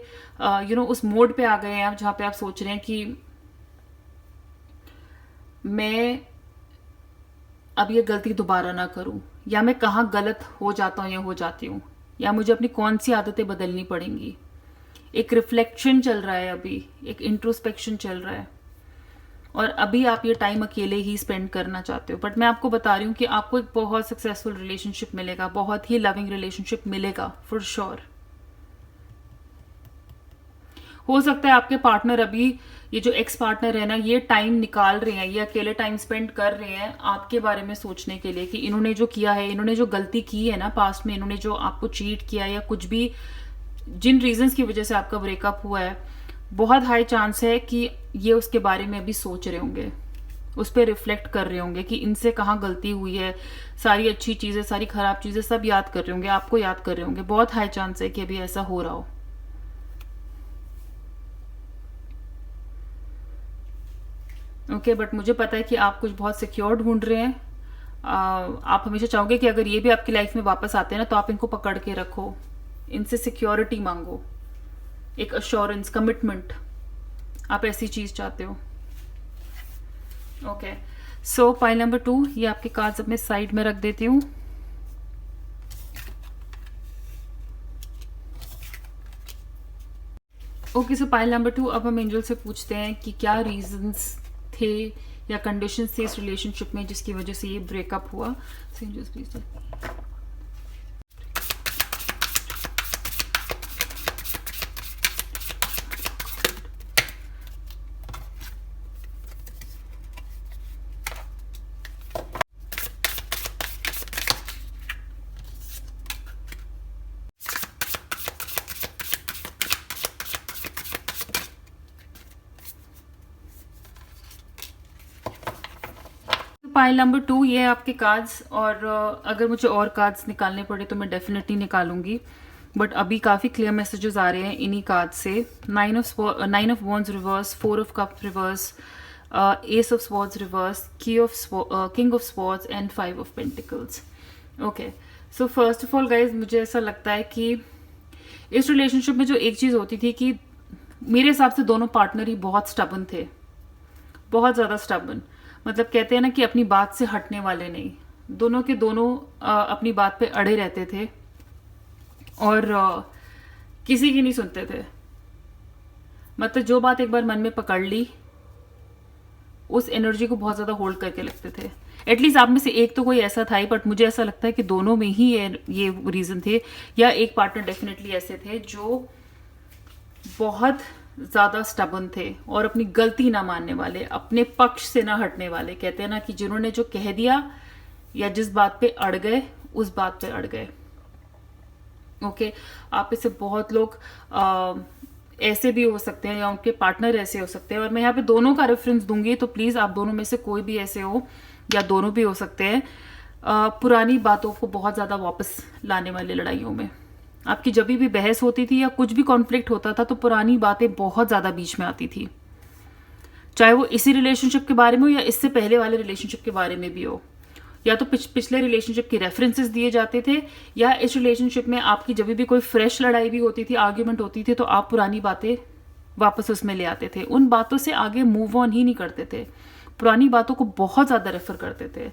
उस मोड पे आ गए हैं आप जहाँ पे आप सोच रहे हैं कि मैं अब ये गलती दोबारा ना करूं, या मैं कहाँ गलत हो जाता हूँ या हो जाती हूँ, या मुझे अपनी कौन सी आदतें बदलनी पड़ेंगी। एक रिफ्लेक्शन चल रहा है, अभी एक इंट्रोस्पेक्शन चल रहा है, और अभी आप ये टाइम अकेले ही स्पेंड करना चाहते हो। बट मैं आपको बता रही हूँ कि आपको एक बहुत सक्सेसफुल रिलेशनशिप मिलेगा, बहुत ही लविंग रिलेशनशिप मिलेगा फॉर श्योर। हो सकता है आपके पार्टनर अभी, ये जो एक्स पार्टनर है ना, ये टाइम निकाल रहे हैं, ये अकेले टाइम स्पेंड कर रहे हैं आपके बारे में सोचने के लिए कि इन्होंने जो किया है, इन्होंने जो गलती की है ना पास्ट में, इन्होंने जो आपको चीट किया या कुछ भी, जिन रीजंस की वजह से आपका ब्रेकअप हुआ है, बहुत हाई चांस है कि ये उसके बारे में अभी सोच रहे होंगे, उस पर रिफ्लेक्ट कर रहे होंगे कि इनसे कहाँ गलती हुई है, सारी अच्छी चीज़ें सारी खराब चीज़ें सब याद कर रहे होंगे, आपको याद कर रहे होंगे। बहुत हाई चांस है कि अभी ऐसा हो रहा हो। ओके, बट मुझे पता है कि आप कुछ बहुत सिक्योर ढूंढ रहे हैं। आप हमेशा चाहोगे कि अगर ये भी आपकी लाइफ में वापस आते हैं ना, तो आप इनको पकड़ के रखो, इनसे सिक्योरिटी मांगो, एक अश्योरेंस, कमिटमेंट, आप ऐसी चीज चाहते हो। ओके, सो पाइल नंबर 2, ये आपके कार्ड्स अपने साइड में रख देती हूँ। ओके, सो पाइल नंबर 2, अब हम एंजल से पूछते हैं कि क्या रीजंस थे या कंडीशंस थे इस रिलेशनशिप में जिसकी वजह से ये ब्रेकअप हुआ। सो एंजल्स प्लीज। पाइल नंबर 2, ये है आपके कार्ड्स, और अगर मुझे और कार्ड्स निकालने पड़े तो मैं डेफिनेटली निकालूंगी, बट अभी काफ़ी क्लियर मैसेजेस आ रहे हैं इन्हीं कार्ड्स से। Nine of wands reverse, 4 of cups reverse, S of swords reverse, king of swords and 5 of pentacles. Okay, so first of all guys, मुझे ऐसा लगता है कि इस रिलेशनशिप में जो एक चीज़ होती थी कि मेरे हिसाब से दोनों पार्टनर ही बहुत स्टबन थे, बहुत ज़्यादा स्टबन। मतलब कहते हैं ना कि अपनी बात से हटने वाले नहीं, दोनों के दोनों अपनी बात पे अड़े रहते थे और किसी की नहीं सुनते थे। मतलब जो बात एक बार मन में पकड़ ली, उस एनर्जी को बहुत ज्यादा होल्ड करके लगते थे। एटलीस्ट आप में से एक तो कोई ऐसा था ही, बट मुझे ऐसा लगता है कि दोनों में ही ये रीजन थे, या एक पार्टनर डेफिनेटली ऐसे थे जो बहुत ज्यादा स्टबन थे और अपनी गलती ना मानने वाले, अपने पक्ष से ना हटने वाले। कहते हैं ना कि जिन्होंने जो कह दिया या जिस बात पे अड़ गए, उस बात पे अड़ गए। ओके, आप इससे बहुत लोग ऐसे भी हो सकते हैं या उनके पार्टनर ऐसे हो सकते हैं, और मैं यहाँ पे दोनों का रेफरेंस दूंगी, तो प्लीज आप दोनों में से कोई भी ऐसे हो या दोनों भी हो सकते हैं। पुरानी बातों को बहुत ज्यादा वापस लाने वाले लड़ाइयों में आपकी जब भी बहस होती थी या कुछ भी कॉन्फ्लिक्ट होता था, तो पुरानी बातें बहुत ज्यादा बीच में आती थी, चाहे वो इसी रिलेशनशिप के बारे में हो या इससे पहले वाले रिलेशनशिप के बारे में भी हो। या तो पिछले रिलेशनशिप के रेफरेंसेस दिए जाते थे, या इस रिलेशनशिप में आपकी जब भी कोई फ्रेश लड़ाई भी होती थी, आर्ग्यूमेंट होती थी, तो आप पुरानी बातें वापस उसमें ले आते थे। उन बातों से आगे मूव ऑन ही नहीं करते थे, पुरानी बातों को बहुत ज्यादा रेफर करते थे,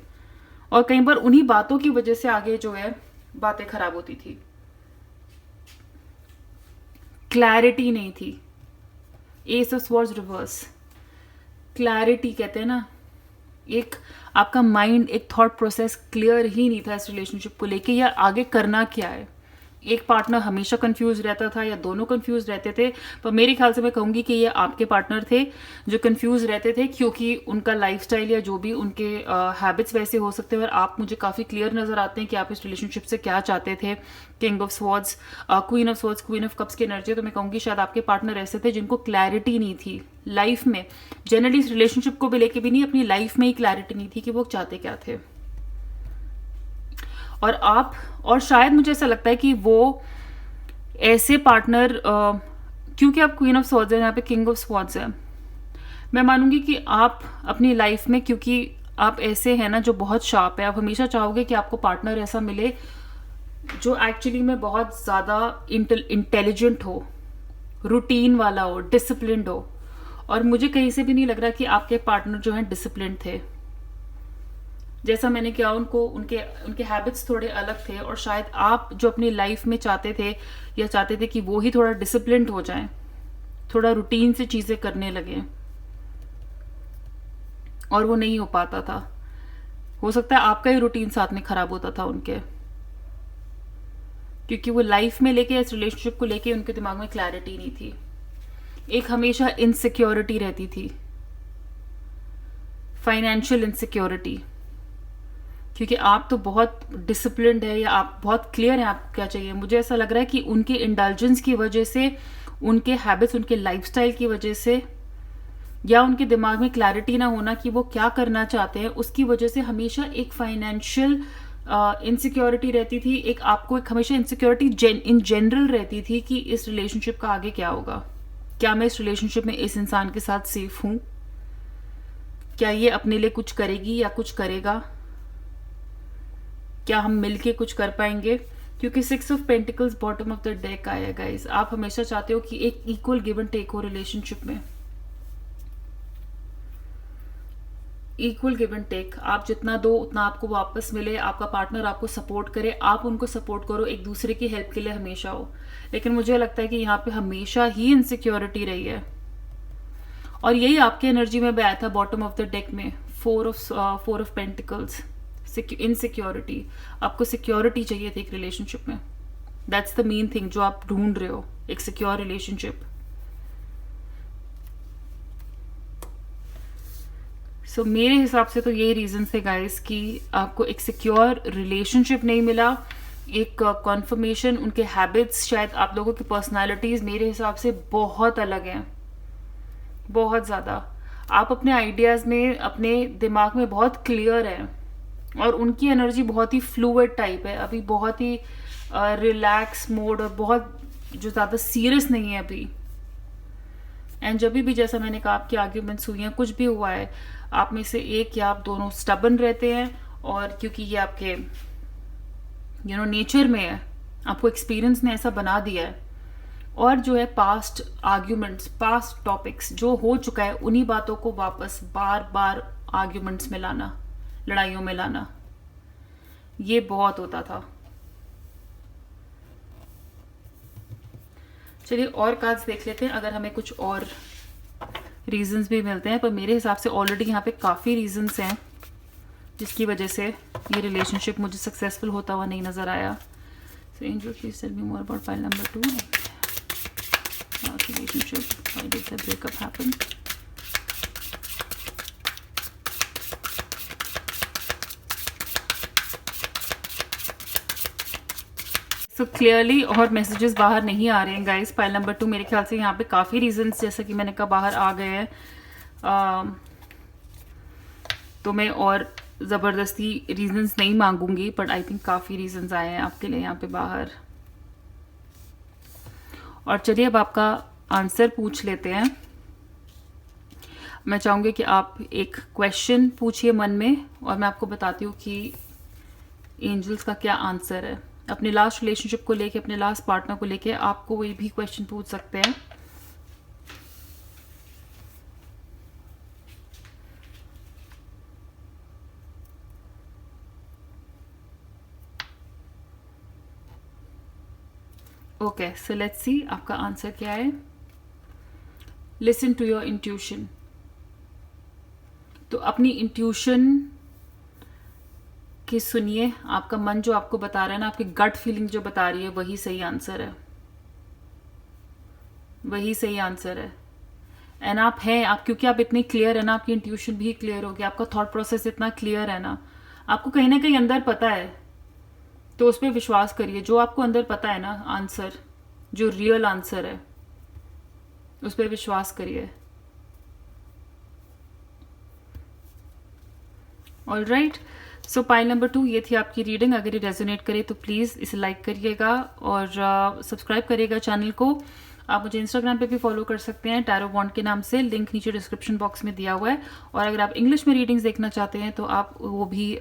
और कई बार उन्हीं बातों की वजह से आगे जो है बातें खराब होती थी। क्लैरिटी नहीं थी। S of swords reverse, clarity कहते हैं ना, एक आपका माइंड, एक थॉट प्रोसेस क्लियर ही नहीं था इस रिलेशनशिप को लेके, या आगे करना क्या है। एक पार्टनर हमेशा कंफ्यूज रहता था या दोनों कंफ्यूज रहते थे, पर मेरे ख्याल से मैं कहूंगी कि ये आपके पार्टनर थे जो कंफ्यूज रहते थे, क्योंकि उनका लाइफस्टाइल या जो भी उनके हैबिट्स वैसे हो सकते हैं, और आप मुझे काफी क्लियर नजर आते हैं कि आप इस रिलेशनशिप से क्या चाहते थे। King of swords, queen of swords, queen of cups की एनर्जी, तो मैं कहूंगी शायद आपके पार्टनर ऐसे थे जिनको क्लैरिटी नहीं थी लाइफ में, जनरली इस रिलेशनशिप को भी लेके भी नहीं, अपनी लाइफ में ही क्लैरिटी नहीं थी कि वो चाहते क्या थे। और शायद मुझे ऐसा लगता है कि वो ऐसे पार्टनर, क्योंकि आप क्वीन ऑफ स्वॉर्ड्स है, यहाँ पे किंग ऑफ स्वॉर्ड्स है, मैं मानूंगी कि आप अपनी लाइफ में, क्योंकि आप ऐसे हैं ना जो बहुत शार्प है, आप हमेशा चाहोगे कि आपको पार्टनर ऐसा मिले जो एक्चुअली में बहुत ज़्यादा इंटेलिजेंट हो, रूटीन वाला हो, डिसिप्लिन्ड हो। और मुझे कहीं से भी नहीं लग रहा कि आपके पार्टनर जो हैं डिसिप्लिन्ड थे। जैसा मैंने किया, उनको उनके उनके हैबिट्स थोड़े अलग थे, और शायद आप जो अपनी लाइफ में चाहते थे या चाहते थे कि वो ही थोड़ा डिसिप्लिन्ड हो जाएं, थोड़ा रूटीन से चीज़ें करने लगे, और वो नहीं हो पाता था। हो सकता है आपका ही रूटीन साथ में खराब होता था उनके, क्योंकि वो लाइफ में लेके, इस रिलेशनशिप को लेके उनके दिमाग में क्लैरिटी नहीं थी। एक हमेशा इनसिक्योरिटी रहती थी, फाइनेंशियल इनसिक्योरिटी, क्योंकि आप तो बहुत डिसिप्लिन्ड है या आप बहुत क्लियर हैं आपको क्या चाहिए। मुझे ऐसा लग रहा है कि उनके इंडल्जेंस की वजह से, उनके हैबिट्स, उनके लाइफस्टाइल की वजह से, या उनके दिमाग में क्लैरिटी ना होना कि वो क्या करना चाहते हैं, उसकी वजह से हमेशा एक फाइनेंशियल इनसिक्योरिटी रहती थी। एक आपको एक हमेशा इनसिक्योरिटी इन जनरल रहती थी कि इस रिलेशनशिप का आगे क्या होगा, क्या मैं इस रिलेशनशिप में इस इंसान के साथ सेफ हूं, क्या ये अपने लिए कुछ करेगी या कुछ करेगा, क्या हम मिलके कुछ कर पाएंगे। क्योंकि 6 of pentacles bottom of the deck आया गाइस। आप हमेशा चाहते हो कि एक इक्वल गिव एंड टेक हो रिलेशनशिप में, इक्वल गिव एंड टेक। आप जितना दो उतना आपको वापस मिले, आपका पार्टनर आपको सपोर्ट करे, आप उनको सपोर्ट करो, एक दूसरे की हेल्प के लिए हमेशा हो। लेकिन मुझे लगता है कि यहाँ पे हमेशा ही इनसिक्योरिटी रही है, और यही आपके एनर्जी में भी आया था बॉटम ऑफ द डेक में, 4 ऑफ पेंटिकल्स, इनसिक्योरिटी। आपको सिक्योरिटी चाहिए थी एक रिलेशनशिप में। दैट्स द मेन थिंग जो आप ढूंढ रहे हो, एक सिक्योर रिलेशनशिप। सो मेरे हिसाब से तो यही रीजन थे गाइस कि आपको एक सिक्योर रिलेशनशिप नहीं मिला, एक कॉन्फर्मेशन। उनके हैबिट्स, शायद आप लोगों की पर्सनालिटीज मेरे हिसाब से बहुत अलग हैं, बहुत ज़्यादा। आप अपने आइडियाज़ में, अपने दिमाग में बहुत क्लियर हैं, और उनकी एनर्जी बहुत ही फ्लूइड टाइप है अभी, बहुत ही रिलैक्स मोड, और बहुत जो ज़्यादा सीरियस नहीं है अभी। एंड जब भी जैसा मैंने कहा आपकी आर्ग्यूमेंट्स हुई हैं, कुछ भी हुआ है, आप में से एक या आप दोनों स्टबन रहते हैं, और क्योंकि ये आपके नेचर में है, आपको एक्सपीरियंस ने ऐसा बना दिया है। और जो है पास्ट आर्ग्यूमेंट्स, पास्ट टॉपिक्स जो हो चुका है, उन्हीं बातों को वापस बार बार आर्ग्यूमेंट्स में लाना, लड़ाइयों में लाना, ये बहुत होता था। चलिए और कार्ड्स देख लेते हैं, अगर हमें कुछ और रीजंस भी मिलते हैं। पर मेरे हिसाब से ऑलरेडी यहाँ पे काफ़ी रीजंस हैं जिसकी वजह से ये रिलेशनशिप मुझे सक्सेसफुल होता हुआ नहीं नज़र आया। So angel please tell me more about file number 2, relationship, why did the breakup happen. So clearly और मैसेजेस बाहर नहीं आ रहे हैं गाइस। फाइल नंबर 2 मेरे ख्याल से यहाँ पे काफ़ी रीजंस, जैसा कि मैंने कहा, बाहर आ गए हैं। तो मैं और ज़बरदस्ती रीजंस नहीं मांगूंगी, बट आई थिंक काफ़ी रीजंस आए हैं आपके लिए यहाँ पे बाहर। और चलिए अब आपका आंसर पूछ लेते हैं। मैं चाहूँगी कि आप एक क्वेश्चन पूछिए मन में, और मैं आपको बताती हूँ कि एंजल्स का क्या आंसर है। अपने लास्ट रिलेशनशिप को लेके, अपने लास्ट पार्टनर को लेके आप कोई भी क्वेश्चन पूछ सकते हैं। ओके, सो लेट्स सी आपका आंसर क्या है। Listen to your intuition. तो अपनी इंट्यूशन कि सुनिए, आपका मन जो आपको बता रहा है ना, आपकी गट फीलिंग जो बता रही है, वही सही आंसर है, वही सही आंसर है। एंड आप हैं, आप क्योंकि आप इतने क्लियर है ना, आपकी इंट्यूशन भी क्लियर होगी, आपका थॉट प्रोसेस इतना क्लियर है ना, आपको कहीं ना कहीं अंदर पता है, तो उस पर विश्वास करिए। जो आपको अंदर पता है ना आंसर, जो रियल आंसर है, उस पर विश्वास करिए। ऑल राइट, सो पाइल नंबर 2 ये थी आपकी रीडिंग। अगर ये रेजोनेट करे तो प्लीज़ इसे लाइक करिएगा और सब्सक्राइब करिएगा चैनल को। आप मुझे इंस्टाग्राम पे भी फॉलो कर सकते हैं टैरो बॉन्ड के नाम से, लिंक नीचे डिस्क्रिप्शन बॉक्स में दिया हुआ है। और अगर आप इंग्लिश में रीडिंग्स देखना चाहते हैं तो आप वो भी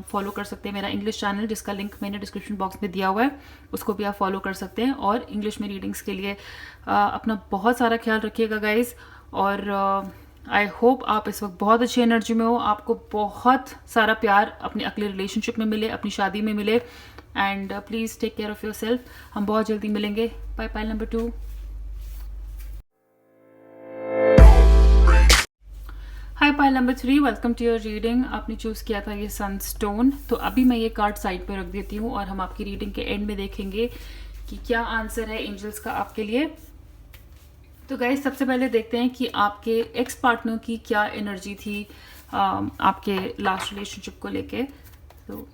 फॉलो कर सकते हैं, मेरा इंग्लिश चैनल जिसका लिंक मैंने डिस्क्रिप्शन बॉक्स में दिया हुआ है, उसको भी आप फॉलो कर सकते हैं। और इंग्लिश में रीडिंग्स के लिए अपना बहुत सारा ख्याल रखिएगा गाइज। और आई होप आप इस वक्त बहुत अच्छी एनर्जी में हो, आपको बहुत सारा प्यार अपने अगले रिलेशनशिप में मिले, अपनी शादी में मिले। And please take care of yourself. हम बहुत जल्दी मिलेंगे। Bye pile number 2। Hi pile number 3, welcome to your reading. आपने चूज़ किया था ये सनस्टोन, तो अभी मैं ये कार्ड साइड पे रख देती हूँ और हम आपकी रीडिंग के एंड में देखेंगे कि क्या आंसर है एंजल्स का आपके लिए। तो गाइस सबसे पहले देखते हैं कि आपके एक्स पार्टनर की क्या एनर्जी थी आपके लास्ट रिलेशनशिप को लेके। तो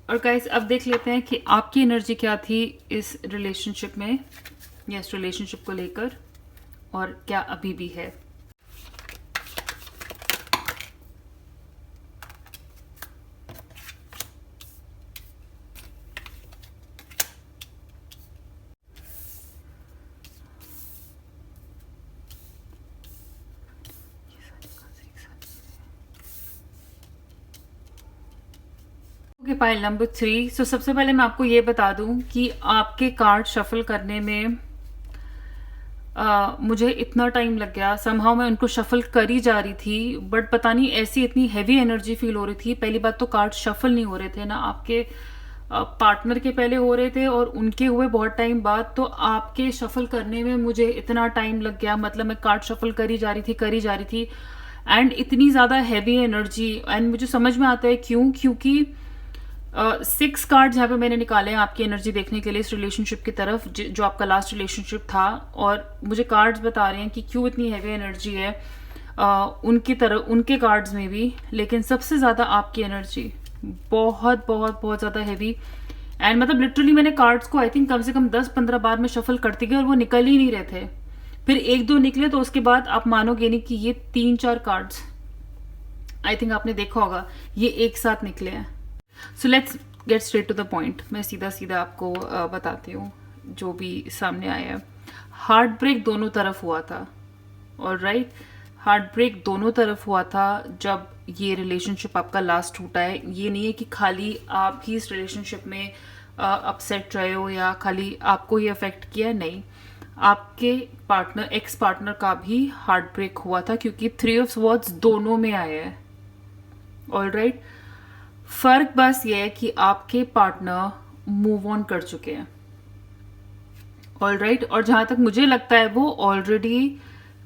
और गाइस अब देख लेते हैं कि आपकी एनर्जी क्या थी इस रिलेशनशिप में या इस रिलेशनशिप को लेकर, और क्या अभी भी है। Pile number 3। सो सबसे पहले मैं आपको ये बता दूं कि आपके कार्ड शफल करने में मुझे इतना टाइम लग गया। समहाउ मैं उनको शफल कर ही जा रही थी, बट पता नहीं ऐसी इतनी हैवी एनर्जी फील हो रही थी। पहली बात तो कार्ड शफल नहीं हो रहे थे ना, आपके पार्टनर के पहले हो रहे थे और उनके हुए बहुत टाइम बाद। तो आपके शफल करने में मुझे इतना टाइम लग गया, मतलब मैं कार्ड शफल कर ही जा रही थी एंड इतनी ज़्यादा हैवी एनर्जी। एंड मुझे समझ में आता है क्यों, क्योंकि 6 कार्ड्स यहाँ पे मैंने निकाले हैं आपकी एनर्जी देखने के लिए इस रिलेशनशिप की तरफ, जो आपका लास्ट रिलेशनशिप था। और मुझे कार्ड्स बता रहे हैं कि क्यों इतनी हैवी एनर्जी है उनकी तरफ, उनके कार्ड्स में भी। लेकिन सबसे ज़्यादा आपकी एनर्जी बहुत बहुत बहुत ज़्यादा हैवी। एंड मतलब लिटरली मैंने कार्ड्स को आई थिंक कम से कम 10-15 बार में शफल करती गई और वो निकल ही नहीं रहे थे। फिर 1-2 निकले, तो उसके बाद आप मानोगे नहीं कि ये 3-4 कार्ड्स आई थिंक आपने देखा होगा ये एक साथ निकले हैं। So let's get straight to the point. मैं सीधा सीधा आपको बताती हूँ जो भी सामने आया है। हार्ट ब्रेक दोनों तरफ हुआ था, ऑलराइट। हार्ट ब्रेक दोनों तरफ हुआ था जब ये रिलेशनशिप आपका लास्ट टूटा है। ये नहीं है कि खाली आप ही इस रिलेशनशिप में अपसेट रहे हो या खाली आपको ही अफेक्ट किया, नहीं। आपके पार्टनर, एक्स पार्टनर का भी हार्ट ब्रेक हुआ था, क्योंकि 3 ऑफ स्वॉर्ड्स दोनों में आए हैं, ऑलराइट। फर्क बस ये है कि आपके पार्टनर मूव ऑन कर चुके हैं, ऑलराइट। और जहां तक मुझे लगता है वो ऑलरेडी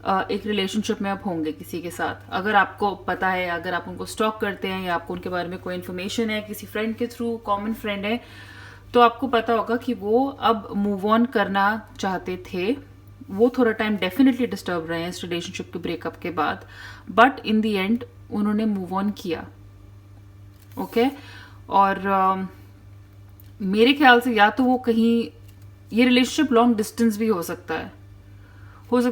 एक रिलेशनशिप में अब होंगे किसी के साथ। अगर आपको पता है, अगर आप उनको स्टॉक करते हैं या आपको उनके बारे में कोई इन्फॉर्मेशन है किसी फ्रेंड के थ्रू, कॉमन फ्रेंड है, तो आपको पता होगा कि वो अब मूव ऑन करना चाहते थे। वो थोड़ा टाइम डेफिनेटली डिस्टर्ब रहे हैं इस रिलेशनशिप के ब्रेकअप के बाद, बट इन द एंड उन्होंने मूव ऑन किया, ओके। और मेरे ख्याल से या तो वो कहीं, ये रिलेशनशिप लॉन्ग डिस्टेंस भी हो सकता है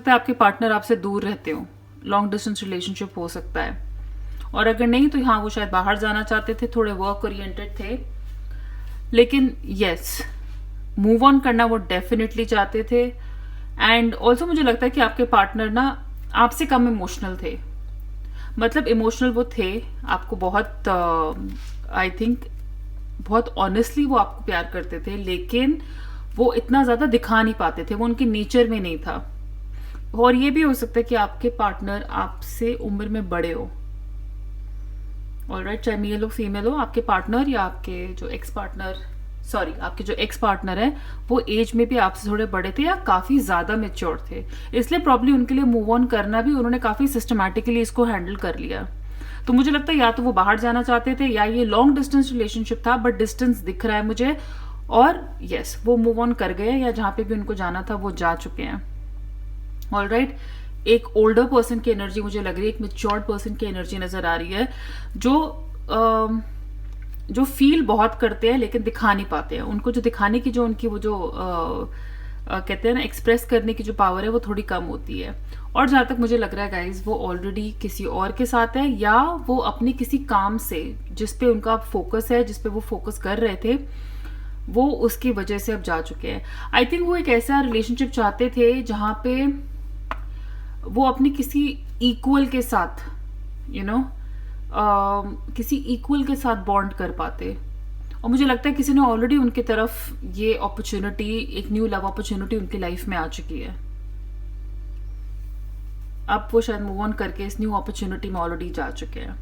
आपके पार्टनर आपसे दूर रहते हो, लॉन्ग डिस्टेंस रिलेशनशिप हो सकता है। और अगर नहीं तो हाँ, वो शायद बाहर जाना चाहते थे, थोड़े वर्क ओरिएंटेड थे। लेकिन यस, मूव ऑन करना वो डेफिनेटली चाहते थे। एंड ऑल्सो मुझे लगता है कि आपके पार्टनर ना आपसे कम इमोशनल थे, मतलब इमोशनल वो थे, आपको बहुत आई थिंक बहुत ऑनेस्टली वो आपको प्यार करते थे, लेकिन वो इतना ज्यादा दिखा नहीं पाते थे, वो उनके नेचर में नहीं था। और ये भी हो सकता है कि आपके पार्टनर आपसे उम्र में बड़े हो, ऑलराइट, चाहे मेल हो फीमेल हो, आपके पार्टनर या आपके जो एक्स पार्टनर है वो एज में भी आपसे थोड़े बड़े थे या काफी ज्यादा मेच्योर थे। इसलिए प्रॉब्लम उनके लिए मूव ऑन करना भी उन्होंने काफी सिस्टमैटिकली इसको हैंडल कर लिया। तो मुझे लगता है या तो वो बाहर जाना चाहते थे या ये लॉन्ग डिस्टेंस रिलेशनशिप था, बट डिस्टेंस दिख रहा है मुझे। और यस वो मूव ऑन कर गए, या जहाँ पे भी उनको जाना था वो जा चुके हैं। ऑलराइट, एक ओल्डर पर्सन की एनर्जी मुझे लग रही है, एक मेच्योर्ड पर्सन की एनर्जी नजर आ रही है, जो फील बहुत करते हैं लेकिन दिखा नहीं पाते हैं। उनको जो दिखाने की जो उनकी वो जो कहते हैं ना एक्सप्रेस करने की जो पावर है वो थोड़ी कम होती है। और जहां तक मुझे लग रहा है गाइज, वो ऑलरेडी किसी और के साथ है, या वो अपने किसी काम से जिसपे उनका फोकस है, जिसपे वो फोकस कर रहे थे, वो उसकी वजह से अब जा चुके हैं। आई थिंक वो एक ऐसा रिलेशनशिप चाहते थे जहां पे वो अपने किसी इक्वल के साथ किसी इक्वल के साथ बॉन्ड कर पाते। और मुझे लगता है किसी ने ऑलरेडी उनकी तरफ ये अपॉर्चुनिटी, एक न्यू लव अपॉर्चुनिटी उनकी लाइफ में आ चुकी है। अब वो शायद मूव ऑन करके इस न्यू अपॉर्चुनिटी में ऑलरेडी जा चुके हैं,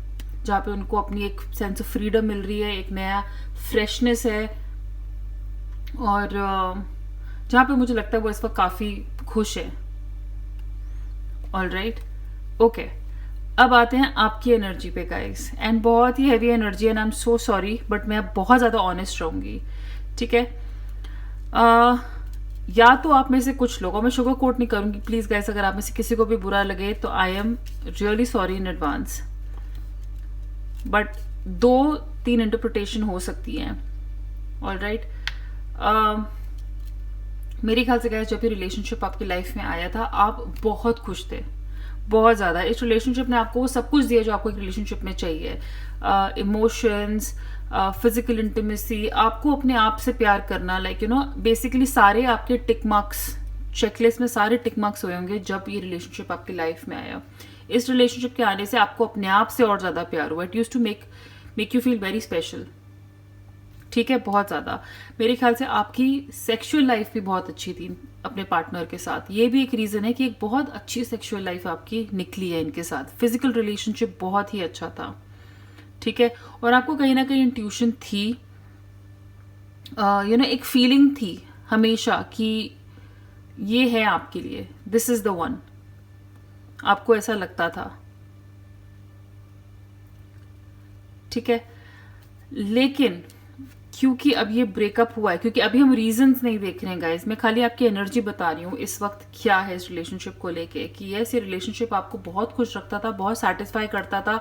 जहाँ पे उनको अपनी एक सेंस ऑफ फ्रीडम मिल रही है, एक नया फ्रेशनेस है, और जहाँ पे मुझे लगता है वो इस वक्त काफी खुश है। ऑलराइट, ओके, अब आते हैं आपकी एनर्जी पे गाइस, एंड बहुत ही heavy energy and I am so sorry, but मैं बहुत ज्यादा ऑनेस्ट रहूंगी, ठीक है। या तो आप में से कुछ लोगों, मैं शुगर कोट नहीं करूंगी प्लीज गाइस, अगर आप में से किसी को भी बुरा लगे तो आई am really sorry in advance, but 2-3 interpretation हो सकती है। ऑलराइट, मेरे ख्याल से गाइस जब ये रिलेशनशिप आपकी लाइफ में आया था आप बहुत खुश थे, बहुत ज्यादा। इस रिलेशनशिप ने आपको वो सब कुछ दिया जो आपको एक रिलेशनशिप में चाहिए, इमोशंस, फिजिकल इंटीमेसी, आपको अपने आप से प्यार करना, लाइक बेसिकली सारे आपके टिक मार्क्स, चेकलिस्ट में सारे टिक मार्क्स हुए होंगे जब ये रिलेशनशिप आपकी लाइफ में आया। इस रिलेशनशिप के आने से आपको अपने आप से और ज्यादा प्यार हुआ। It use to make you feel very special, ठीक है, बहुत ज्यादा। मेरे ख्याल से आपकी सेक्सुअल लाइफ भी बहुत अच्छी थी अपने पार्टनर के साथ, ये भी एक रीजन है कि एक बहुत अच्छी सेक्सुअल लाइफ आपकी निकली है इनके साथ। फिजिकल रिलेशनशिप बहुत ही अच्छा था, ठीक है, और आपको कहीं ना कहीं इंट्यूशन थी, एक फीलिंग थी हमेशा कि ये है आपके लिए, दिस इज द वन, आपको ऐसा लगता था, ठीक है। लेकिन क्योंकि अब ये ब्रेकअप हुआ है, क्योंकि अभी हम रीजंस नहीं देख रहे हैं गाइस, मैं खाली आपकी एनर्जी बता रही हूँ इस वक्त क्या है इस रिलेशनशिप को लेके, कि ये रिलेशनशिप आपको बहुत खुश रखता था, बहुत सेटिस्फाई करता था,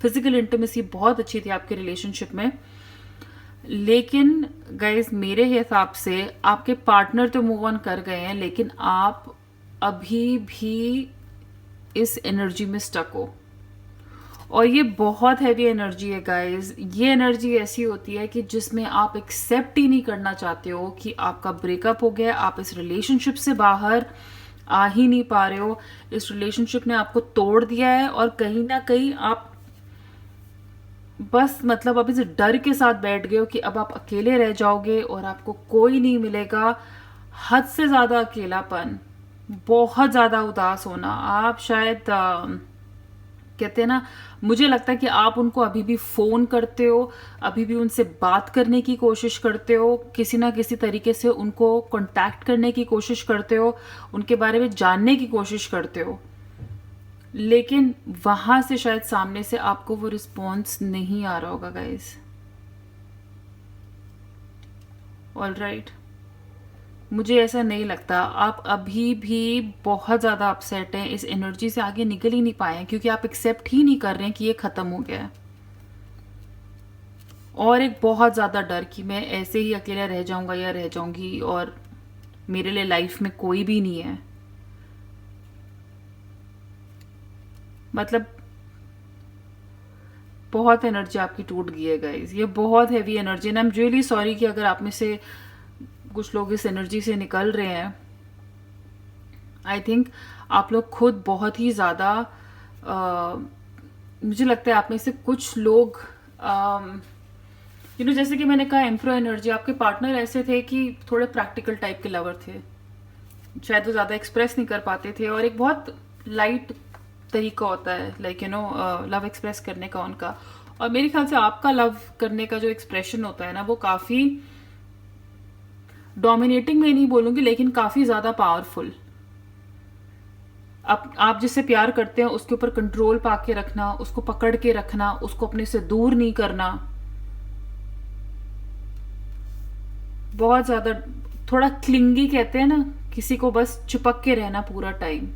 फिजिकल इंटीमेसी बहुत अच्छी थी आपके रिलेशनशिप में। लेकिन गाइस मेरे हिसाब से आपके पार्टनर तो मूव ऑन कर गए हैं, लेकिन आप अभी भी इस एनर्जी में स्टक हो, और ये बहुत हैवी एनर्जी है गाइस। ये एनर्जी ऐसी होती है कि जिसमें आप एक्सेप्ट ही नहीं करना चाहते हो कि आपका ब्रेकअप हो गया, आप इस रिलेशनशिप से बाहर आ ही नहीं पा रहे हो, इस रिलेशनशिप ने आपको तोड़ दिया है, और कहीं ना कहीं आप बस मतलब अब इस डर के साथ बैठ गए हो कि अब आप अकेले रह जाओगे और आपको कोई नहीं मिलेगा। हद से ज्यादा अकेलापन, बहुत ज्यादा उदास होना, आप शायद कहते हैं ना, मुझे लगता है कि आप उनको अभी भी फोन करते हो, अभी भी उनसे बात करने की कोशिश करते हो, किसी ना किसी तरीके से उनको कांटेक्ट करने की कोशिश करते हो, उनके बारे में जानने की कोशिश करते हो, लेकिन वहां से शायद सामने से आपको वो रिस्पॉन्स नहीं आ रहा होगा गाइस। ऑलराइट, मुझे ऐसा नहीं लगता, आप अभी भी बहुत ज्यादा अपसेट हैं, इस एनर्जी से आगे निकल ही नहीं पाए हैं, क्योंकि आप एक्सेप्ट ही नहीं कर रहे हैं कि ये खत्म हो गया है, और एक बहुत ज्यादा डर कि मैं ऐसे ही अकेला रह जाऊंगा या रह जाऊंगी और मेरे लिए लाइफ में कोई भी नहीं है। मतलब बहुत एनर्जी आपकी टूट गई है गाइस, ये बहुत heavy energy, and I am really sorry कि अगर आप में से कुछ लोग इस एनर्जी से निकल रहे हैं। आई थिंक आप लोग खुद बहुत ही ज्यादा, मुझे लगता है आप में से कुछ लोग जैसे कि मैंने कहा एम्प्रो एनर्जी, आपके पार्टनर ऐसे थे कि थोड़े प्रैक्टिकल टाइप के लवर थे, शायद वो ज्यादा एक्सप्रेस नहीं कर पाते थे, और एक बहुत लाइट तरीका होता है लाइक लव एक्सप्रेस करने का उनका, और मेरे ख्याल से आपका लव करने का जो एक्सप्रेशन होता है ना, वो काफी डोमिनेटिंग में नहीं बोलूंगी, लेकिन काफी ज्यादा पावरफुल। आप जिससे प्यार करते हैं उसके ऊपर कंट्रोल पाके रखना, उसको पकड़ के रखना, उसको अपने से दूर नहीं करना, बहुत ज़्यादा, थोड़ा क्लिंगी कहते हैं ना, किसी को बस चिपक के रहना पूरा टाइम।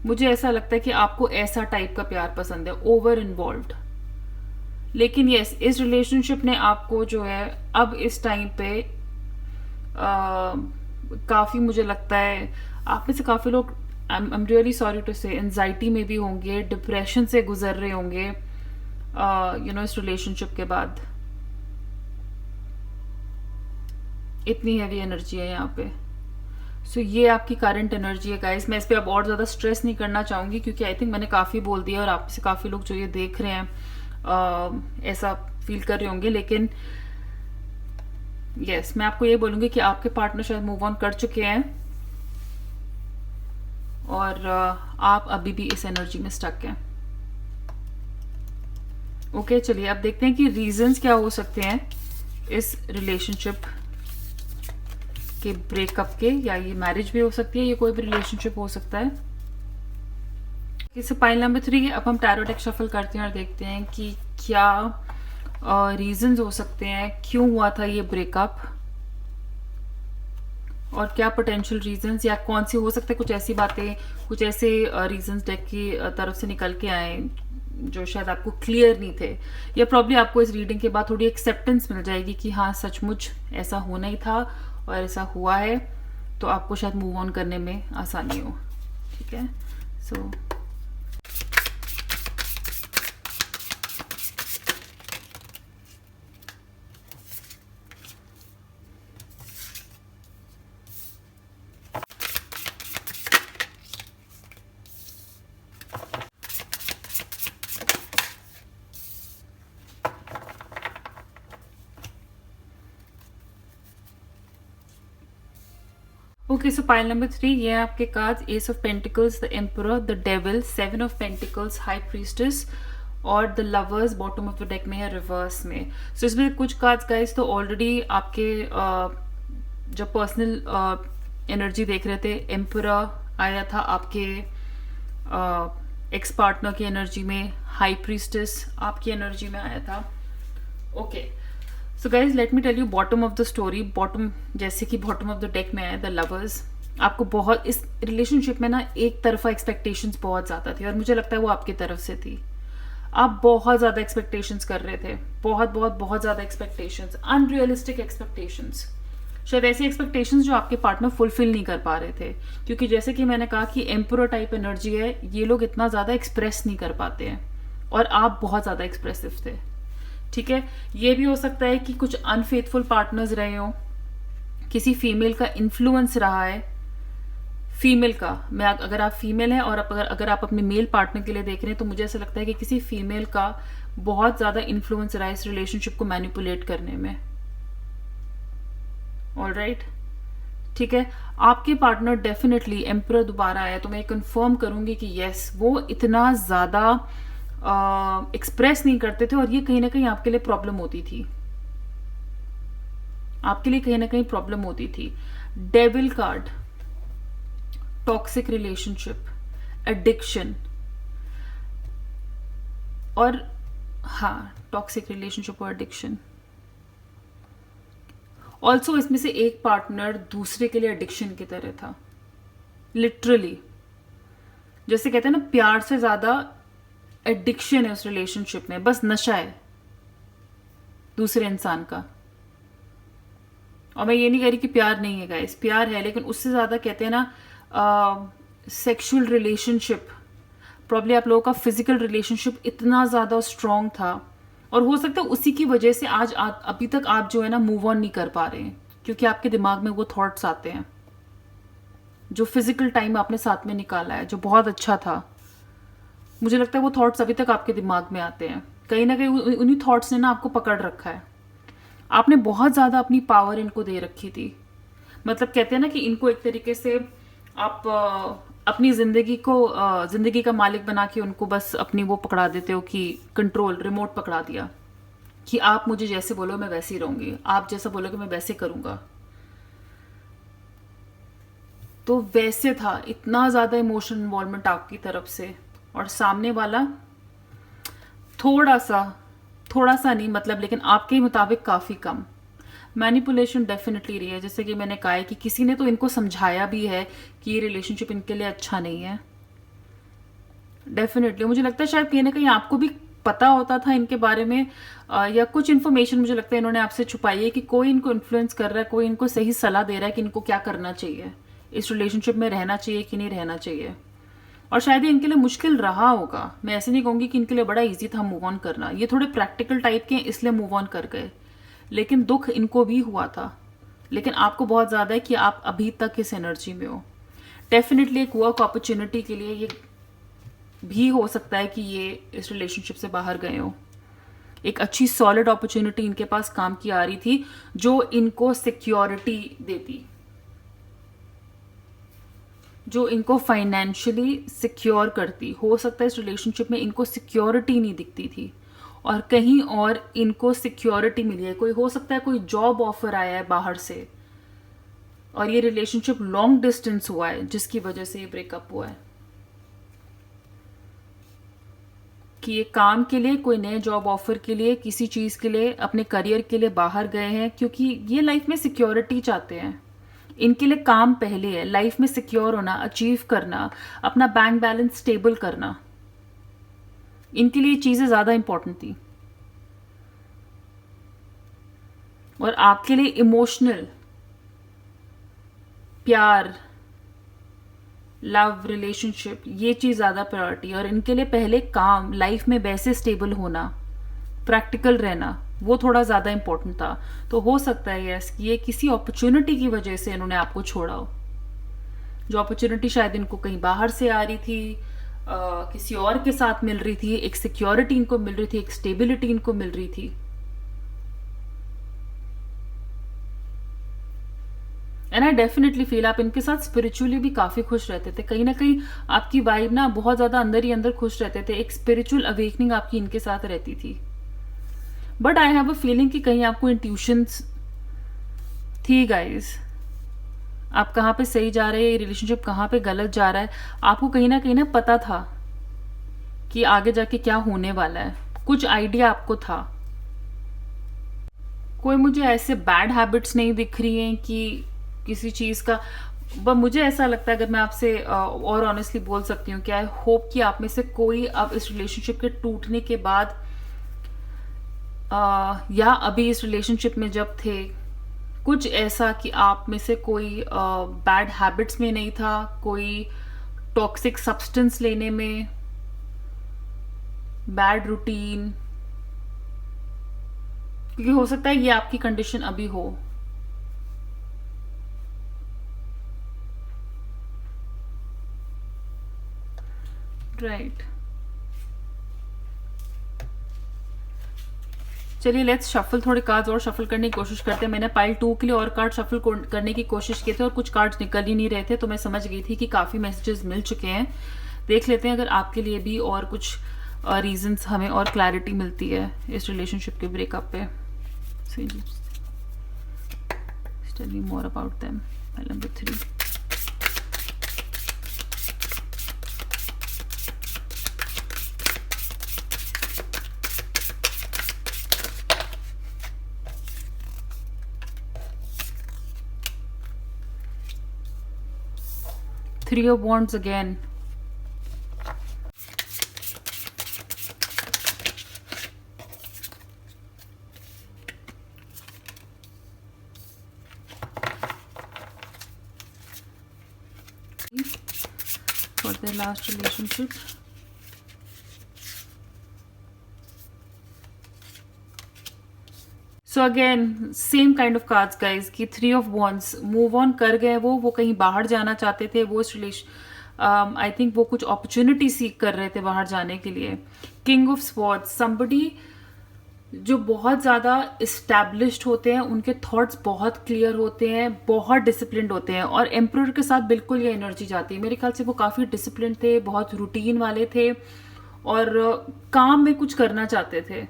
मुझे ऐसा लगता है कि आपको ऐसा टाइप का प्यार पसंद है, ओवर इन्वॉल्व्ड। लेकिन यस, इस रिलेशनशिप ने आपको जो है अब इस टाइम पे काफ़ी, मुझे लगता है आप में से काफ़ी लोग, I am really sorry to say, anxiety में भी होंगे, डिप्रेशन से गुजर रहे होंगे इस रिलेशनशिप के बाद। इतनी हैवी एनर्जी है यहाँ पे। सो ये आपकी करंट एनर्जी है गाइस। मैं इस पर अब और ज़्यादा स्ट्रेस नहीं करना चाहूँगी, क्योंकि आई थिंक मैंने काफ़ी बोल दिया और आप में से काफ़ी लोग जो ये देख रहे हैं ऐसा फील कर रहे होंगे। लेकिन यस, मैं आपको ये बोलूँगी कि आपके पार्टनर शायद मूव ऑन कर चुके हैं और आप अभी भी इस एनर्जी में स्टक हैं। ओके, चलिए अब देखते हैं कि रीजंस क्या हो सकते हैं इस रिलेशनशिप के ब्रेकअप के, या ये मैरिज भी हो सकती है, ये कोई भी रिलेशनशिप हो सकता है। इस पाइल नंबर 3 अब हम टैरो डेक शफल करते हैं और देखते हैं कि क्या रीजंस हो सकते हैं, क्यों हुआ था ये ब्रेकअप, और क्या पोटेंशियल रीजंस, या कौन सी हो सकता है कुछ ऐसी बातें, कुछ ऐसे रीजंस डेक की तरफ से निकल के आए जो शायद आपको क्लियर नहीं थे, या प्रॉब्ली आपको इस रीडिंग के बाद थोड़ी एक्सेप्टेंस मिल जाएगी कि हाँ सचमुच ऐसा होना ही था और ऐसा हुआ है, तो आपको शायद मूव ऑन करने में आसानी हो। ठीक है, so okay, so pile number 3 ये है आपके cards, ace of pentacles, the emperor, the devil, 7 of pentacles, high priestess और the lovers bottom of the deck में है रिवर्स में। सो इसमें कुछ कार्ड्स गाइस तो ऑलरेडी आपके जब पर्सनल एनर्जी देख रहे थे, एम्परर आया था आपके एक्स पार्टनर की एनर्जी में, हाई प्रीस्टेस आपकी एनर्जी में आया था। Okay, so guys let me tell you bottom of the story. Bottom, जैसे कि बॉटम ऑफ द डेक में आया द लवर्स, आपको बहुत इस रिलेशनशिप में ना एक तरफा एक्सपेक्टेशंस बहुत ज़्यादा थी, और मुझे लगता है वो आपकी तरफ से थी। आप बहुत ज़्यादा एक्सपेक्टेशंस कर रहे थे, बहुत बहुत बहुत ज़्यादा एक्सपेक्टेशंस, अनरियलिस्टिक एक्सपेक्टेशंस, शायद ऐसी एक्सपेक्टेशंस जो आपके पार्टनर फुलफिल नहीं कर पा रहे थे, क्योंकि जैसे कि मैंने कहा कि एम्परर टाइप एनर्जी है, ये लोग इतना ज़्यादा एक्सप्रेस नहीं कर पाते हैं, और आप बहुत ज़्यादा एक्सप्रेसिव थे। ठीक है, ये भी हो सकता है कि कुछ अनफेथफुल पार्टनर्स रहे हो, किसी फीमेल का इन्फ्लुएंस रहा है, फीमेल का, मैं अगर आप फीमेल हैं और अगर आप अपने मेल पार्टनर के लिए देख रहे हैं, तो मुझे ऐसा लगता है कि किसी फीमेल का बहुत ज्यादा इन्फ्लुएंस रहा है इस रिलेशनशिप को मैनिपुलेट करने में। ऑलराइट, ठीक है, आपके पार्टनर डेफिनेटली, एम्परर दोबारा आया तो मैं कंफर्म करूंगी कि यस, वो इतना ज्यादा एक्सप्रेस नहीं करते थे, और ये कहीं ना कहीं आपके लिए प्रॉब्लम होती थी, आपके लिए कहीं ना कहीं प्रॉब्लम होती थी। Devil card, toxic relationship, addiction, और हाँ, टॉक्सिक रिलेशनशिप और एडिक्शन। ऑल्सो इसमें से एक पार्टनर दूसरे के लिए एडिक्शन की तरह था, लिटरली, जैसे कहते हैं ना प्यार से ज्यादा एडिक्शन है उस रिलेशनशिप में, बस नशा है दूसरे इंसान का। और मैं ये नहीं कह रही कि प्यार नहीं है गाइस, प्यार है, लेकिन उससे ज्यादा कहते हैं ना सेक्सुअल रिलेशनशिप, प्रॉब्ली आप लोगों का फिजिकल रिलेशनशिप इतना ज्यादा स्ट्रांग था, और हो सकता है उसी की वजह से आज अभी तक आप जो है ना मूव ऑन नहीं कर पा रहे हैं, क्योंकि आपके दिमाग में वो थॉट्स आते हैं। जो फिजिकल टाइम आपने साथ में निकाला है, जो बहुत अच्छा था, मुझे लगता है वो थॉट्स अभी तक आपके दिमाग में आते हैं, कहीं ना कहीं उन्हीं थॉट्स ने ना आपको पकड़ रखा है। आपने बहुत ज्यादा अपनी पावर इनको दे रखी थी, मतलब कहते हैं ना कि इनको एक तरीके से आप अपनी जिंदगी का मालिक बना के उनको बस अपनी वो पकड़ा देते हो कि कंट्रोल, रिमोट पकड़ा दिया कि आप मुझे जैसे बोलो मैं वैसे ही रहूंगी, आप जैसा बोलोगे मैं वैसे करूंगा। तो वैसे था, इतना ज्यादा इमोशनल इन्वॉल्वमेंट आपकी तरफ से, और सामने वाला थोड़ा सा नहीं, मतलब लेकिन आपके मुताबिक काफी कम। मैनिपुलेशन डेफिनेटली रही है, जैसे कि मैंने कहा है कि किसी ने तो इनको समझाया भी है कि ये रिलेशनशिप इनके लिए अच्छा नहीं है। डेफिनेटली मुझे लगता है शायद कहीं ना कहीं आपको भी पता होता था इनके बारे में, या कुछ इन्फॉर्मेशन मुझे लगता है इन्होंने आपसे छुपाई है कि कोई इनको इन्फ्लुएंस कर रहा है, कोई इनको सही सलाह दे रहा है कि इनको क्या करना चाहिए, इस रिलेशनशिप में रहना चाहिए कि नहीं रहना चाहिए। और शायद ये इनके लिए मुश्किल रहा होगा, मैं ऐसे नहीं कहूँगी कि इनके लिए बड़ा ईजी था मूव ऑन करना। ये थोड़े प्रैक्टिकल टाइप के हैं इसलिए मूव ऑन कर गए, लेकिन दुख इनको भी हुआ था। लेकिन आपको बहुत ज़्यादा है कि आप अभी तक इस एनर्जी में हो। डेफिनेटली एक वर्क अपॉर्चुनिटी के लिए ये भी हो सकता है कि ये इस रिलेशनशिप से बाहर गए हो। एक अच्छी सॉलिड अपॉर्चुनिटी इनके पास काम की आ रही थी जो इनको सिक्योरिटी देती, जो इनको फाइनेंशियली सिक्योर करती। हो सकता है इस रिलेशनशिप में इनको सिक्योरिटी नहीं दिखती थी और कहीं और इनको सिक्योरिटी मिली है। कोई हो सकता है कोई जॉब ऑफर आया है बाहर से और ये रिलेशनशिप लॉन्ग डिस्टेंस हुआ है जिसकी वजह से ये ब्रेकअप हुआ है। कि ये काम के लिए, कोई नए जॉब ऑफर के लिए, किसी चीज़ के लिए, अपने करियर के लिए बाहर गए हैं क्योंकि ये लाइफ में सिक्योरिटी चाहते हैं। इनके लिए काम पहले है, लाइफ में सिक्योर होना, अचीव करना, अपना बैंक बैलेंस स्टेबल करना, इनके लिए चीज़ें ज़्यादा इंपॉर्टेंट थी। और आपके लिए इमोशनल प्यार, लव, रिलेशनशिप, ये चीज़ ज़्यादा प्रायोरिटी। और इनके लिए पहले काम, लाइफ में वैसे स्टेबल होना, प्रैक्टिकल रहना, वो थोड़ा ज़्यादा इंपॉर्टेंट था। तो हो सकता है यस कि ये किसी अपॉर्चुनिटी की वजह से इन्होंने आपको छोड़ा हो। जो अपॉर्चुनिटी शायद इनको कहीं बाहर से आ रही थी, किसी और के साथ मिल रही थी, एक सिक्योरिटी इनको मिल रही थी, एक स्टेबिलिटी इनको मिल रही थी। एंड आई डेफिनेटली फील आप इनके साथ स्पिरिचुअली भी काफ़ी खुश रहते थे। कहीं ना कहीं आपकी वाइब ना बहुत ज़्यादा अंदर ही अंदर खुश रहते थे। एक स्पिरिचुअल अवेकनिंग आपकी इनके साथ रहती थी। But I have a feeling कि कहीं आपको इंट्यूशंस थी गाइज, आप कहाँ पे सही जा रहे हैं, ये रिलेशनशिप कहाँ पे गलत जा रहा है। आपको कहीं ना पता था कि आगे जाके क्या होने वाला है, कुछ आइडिया आपको था। कोई मुझे ऐसे बैड हैबिट्स नहीं दिख रही हैं कि किसी चीज़ का, बट मुझे ऐसा लगता है, अगर मैं आपसे और ऑनेस्टली बोल सकती हूँ कि आई होप कि आप में से कोई अब इस रिलेशनशिप के टूटने के बाद या अभी इस रिलेशनशिप में जब थे, कुछ ऐसा कि आप में से कोई बैड हैबिट्स में नहीं था, कोई टॉक्सिक सब्सटेंस लेने में, बैड रूटीन, क्योंकि हो सकता है ये आपकी कंडीशन अभी हो। राइट, चलिए लेट्स शफल, थोड़े कार्ड्स और शफल करने की कोशिश करते हैं। मैंने पाइल 2 के लिए और कार्ड शफल करने की कोशिश की थी और कुछ कार्ड्स निकल ही नहीं रहे थे, तो मैं समझ गई थी कि काफ़ी मैसेजेस मिल चुके हैं। देख लेते हैं अगर आपके लिए भी और कुछ रीजंस हमें और क्लैरिटी मिलती है इस रिलेशनशिप के ब्रेकअप पे। Tell me more about them. Pile number 3। Three of Wands again. For their last relationship. So again same kind of cards guys कि 3 ऑफ वॉन्ड्स, मूव ऑन कर गए वो कहीं बाहर जाना चाहते थे, वो इस रिलेशन आई थिंक वो कुछ अपॉर्चुनिटी सीख कर रहे थे बाहर जाने के लिए। किंग ऑफ स्वॉर्ड्स, समबडी जो बहुत ज़्यादा इस्टेब्लिश्ड होते हैं, उनके थॉट्स बहुत क्लियर होते हैं, बहुत डिसिप्लिन्ड होते हैं, और एम्परर के साथ बिल्कुल ये एनर्जी जाती है। मेरे ख्याल से वो काफ़ी डिसिप्लिन थे, बहुत रूटीन वाले थे और काम में कुछ करना चाहते थे।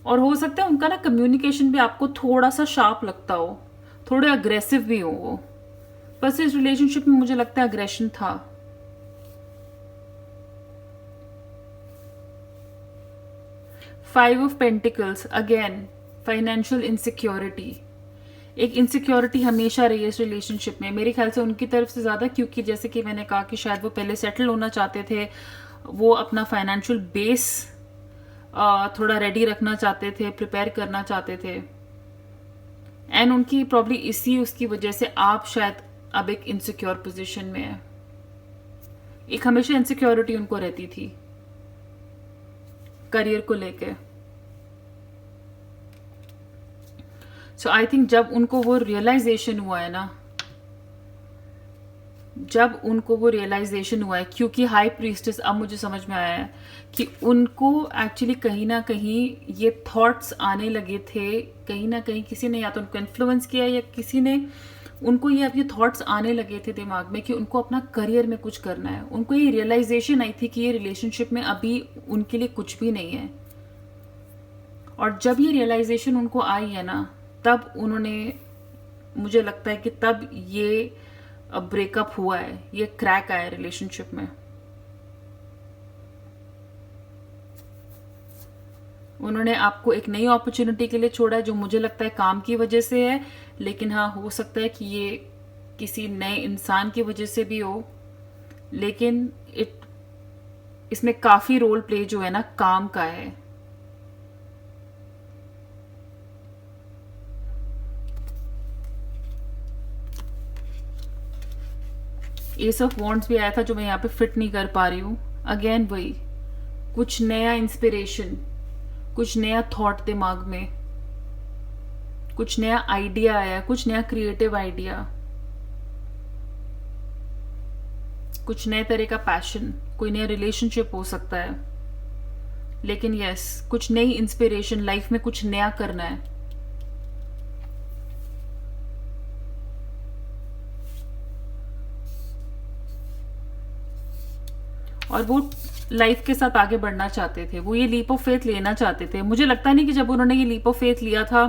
और हो सकता है उनका ना कम्युनिकेशन भी आपको थोड़ा सा शार्प लगता हो, थोड़े अग्रेसिव भी हो वो। बस इस रिलेशनशिप में मुझे लगता है अग्रेशन था। Five of pentacles, again financial insecurity, एक इनसिक्योरिटी हमेशा रही है इस रिलेशनशिप में, मेरे ख्याल से उनकी तरफ से ज़्यादा, क्योंकि जैसे कि मैंने कहा कि शायद वो पहले सेटल होना चाहते थे, वो अपना फाइनेंशियल बेस थोड़ा रेडी रखना चाहते थे, प्रिपेयर करना चाहते थे, एंड उनकी प्रॉब्ली इसी उसकी वजह से आप शायद अब एक इनसिक्योर पोजीशन में है। एक हमेशा इनसिक्योरिटी उनको रहती थी करियर को लेके। सो आई थिंक जब उनको वो रियलाइजेशन हुआ है ना, जब उनको वो रियलाइजेशन हुआ है, क्योंकि हाई प्रीस्टेस, अब मुझे समझ में आया है कि उनको एक्चुअली कहीं ना कहीं ये थॉट्स आने लगे थे, कहीं ना कहीं किसी ने या तो उनको इन्फ्लुएंस किया या किसी ने उनको ये अब ये थॉट्स आने लगे थे दिमाग में कि उनको अपना करियर में कुछ करना है। उनको ये रियलाइजेशन आई थी कि ये रिलेशनशिप में अभी उनके लिए कुछ भी नहीं है, और जब ये रियलाइजेशन उनको आई है ना, तब उन्होंने, मुझे लगता है कि तब ये ब्रेकअप हुआ है, ये क्रैक आया रिलेशनशिप में। उन्होंने आपको एक नई अपॉर्चुनिटी के लिए छोड़ा है, जो मुझे लगता है काम की वजह से है, लेकिन हाँ हो सकता है कि ये किसी नए इंसान की वजह से भी हो, लेकिन इसमें काफी रोल प्ले जो है ना काम का है। एस ऑफ वॉन्ड्स भी आया था, जो मैं यहाँ पे फिट नहीं कर पा रही हूँ। अगेन वही, कुछ नया इंस्पिरेशन, कुछ नया थॉट दिमाग में, कुछ नया आइडिया आया, कुछ नया क्रिएटिव आइडिया, कुछ नए तरह का पैशन, कोई नया रिलेशनशिप हो सकता है, लेकिन यस, कुछ नई इंस्पिरेशन, लाइफ में कुछ नया करना है। और वो लाइफ के साथ आगे बढ़ना चाहते थे, वो ये लीप ऑफ फेथ लेना चाहते थे। मुझे लगता नहीं कि जब उन्होंने ये लीप ऑफ फेथ लिया था,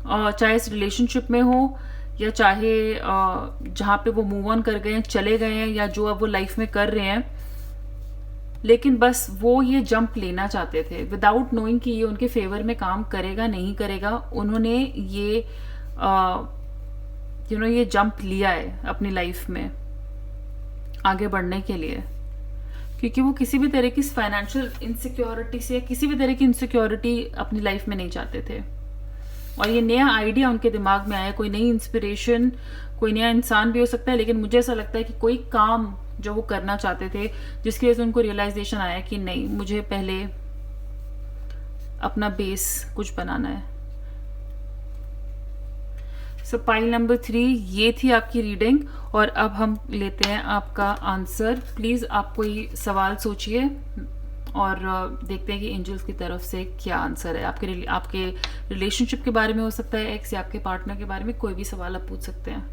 चाहे इस रिलेशनशिप में हो या चाहे जहाँ पे वो मूव ऑन कर गए हैं, चले गए हैं, या जो अब वो लाइफ में कर रहे हैं, लेकिन बस वो ये जंप लेना चाहते थे विदाउट नोइंग कि ये उनके फेवर में काम करेगा नहीं करेगा। उन्होंने ये ये जंप लिया है अपनी लाइफ में आगे बढ़ने के लिए, क्योंकि वो किसी भी तरह की फाइनेंशियल इनसिक्योरिटी से या किसी भी तरह की इनसिक्योरिटी अपनी लाइफ में नहीं चाहते थे। और ये नया आइडिया उनके दिमाग में आया, कोई नई इंस्पिरेशन, कोई नया इंसान भी हो सकता है, लेकिन मुझे ऐसा लगता है कि कोई काम जो वो करना चाहते थे, जिसकी वजह से उनको रियलाइजेशन आया कि नहीं, मुझे पहले अपना बेस कुछ बनाना है। सो पाइल नंबर 3, ये थी आपकी रीडिंग, और अब हम लेते हैं आपका आंसर। प्लीज़ आप कोई सवाल सोचिए और देखते हैं कि एंजल्स की तरफ से क्या आंसर है। आपके रिलेशनशिप के बारे में हो सकता है, एक्स या आपके पार्टनर के बारे में, कोई भी सवाल आप पूछ सकते हैं।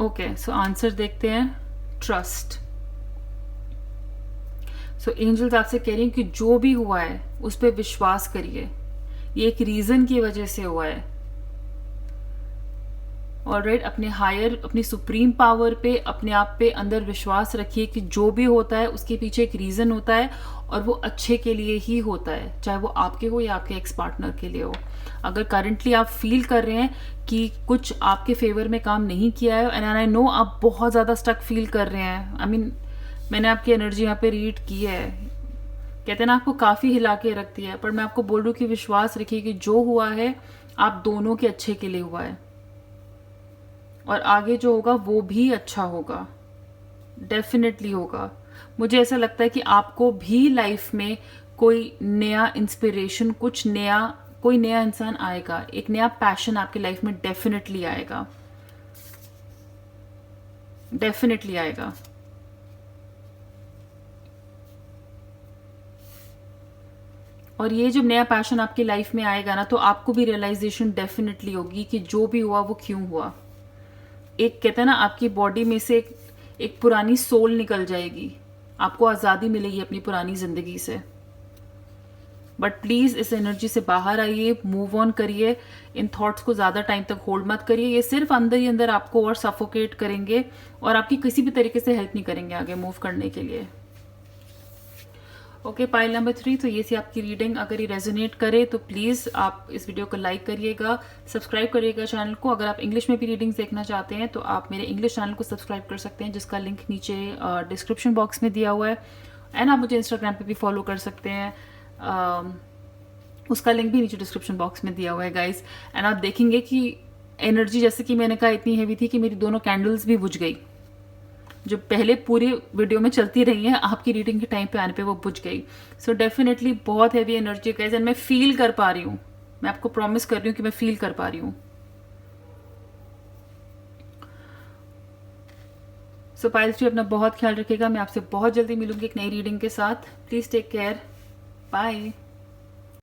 ओके, सो आंसर देखते हैं। ट्रस्ट। सो एंजल्स आपसे कह रही हैं कि जो भी हुआ है उस पर विश्वास करिए, ये एक रीजन की वजह से हुआ है। ऑलराइट, अपने हायर, अपनी सुप्रीम पावर पे, अपने आप पे अंदर विश्वास रखिए कि जो भी होता है उसके पीछे एक रीजन होता है, और वो अच्छे के लिए ही होता है, चाहे वो आपके हो या आपके एक्स पार्टनर के लिए हो। अगर करंटली आप फील कर रहे हैं कि कुछ आपके फेवर में काम नहीं किया है, एंड आई नो आप बहुत ज़्यादा स्टक फील कर रहे हैं, आई मीन मैंने आपकी एनर्जी यहाँ पे रीड की है, कहते हैं ना आपको काफ़ी हिला के रखती है, पर मैं आपको बोल रही हूँ कि विश्वास रखिए कि जो हुआ है आप दोनों के अच्छे के लिए हुआ है, और आगे जो होगा वो भी अच्छा होगा, डेफिनेटली होगा। मुझे ऐसा लगता है कि आपको भी लाइफ में कोई नया इंस्पिरेशन, कोई नया इंसान आएगा, एक नया पैशन आपकी लाइफ में डेफिनेटली आएगा, डेफिनेटली आएगा। और ये जब नया पैशन आपकी लाइफ में आएगा ना, तो आपको भी रियलाइजेशन डेफिनेटली होगी कि जो भी हुआ वो क्यों हुआ। एक कहते हैं ना, आपकी बॉडी में से एक पुरानी सोल निकल जाएगी, आपको आज़ादी मिलेगी अपनी पुरानी जिंदगी से। बट प्लीज़ इस एनर्जी से बाहर आइए, मूव ऑन करिए, इन थॉट्स को ज़्यादा टाइम तक होल्ड मत करिए। ये सिर्फ अंदर ही अंदर आपको और सफोकेट करेंगे और आपकी किसी भी तरीके से हेल्प नहीं करेंगे आगे मूव करने के लिए। ओके, पाइल नंबर 3, तो ये थी आपकी रीडिंग। अगर ये रेजोनेट करे तो प्लीज़ आप इस वीडियो को लाइक करिएगा, सब्सक्राइब करिएगा चैनल को। अगर आप इंग्लिश में भी रीडिंग्स देखना चाहते हैं तो आप मेरे इंग्लिश चैनल को सब्सक्राइब कर सकते हैं, जिसका लिंक नीचे डिस्क्रिप्शन बॉक्स में दिया हुआ है। एंड आप मुझे इंस्टाग्राम पे भी फॉलो कर सकते हैं, उसका लिंक भी नीचे डिस्क्रिप्शन बॉक्स में दिया हुआ है गाइज। एंड आप देखेंगे कि एनर्जी, जैसे कि मैंने कहा, इतनी हैवी थी कि मेरी दोनों कैंडल्स भी बुझ गई। जो पहले पूरी वीडियो में चलती रही है, आपकी रीडिंग के टाइम पे आने पे वो बुझ गई। सो डेफिनेटली बहुत हैवी एनर्जी गाइज, एंड मैं फील कर पा रही हूँ, मैं आपको प्रॉमिस कर रही हूँ कि मैं फील कर पा रही हूँ। सो पाइल 3, अपना बहुत ख्याल रखिएगा। मैं आपसे बहुत जल्दी मिलूंगी एक नई रीडिंग के साथ। Please take care, bye.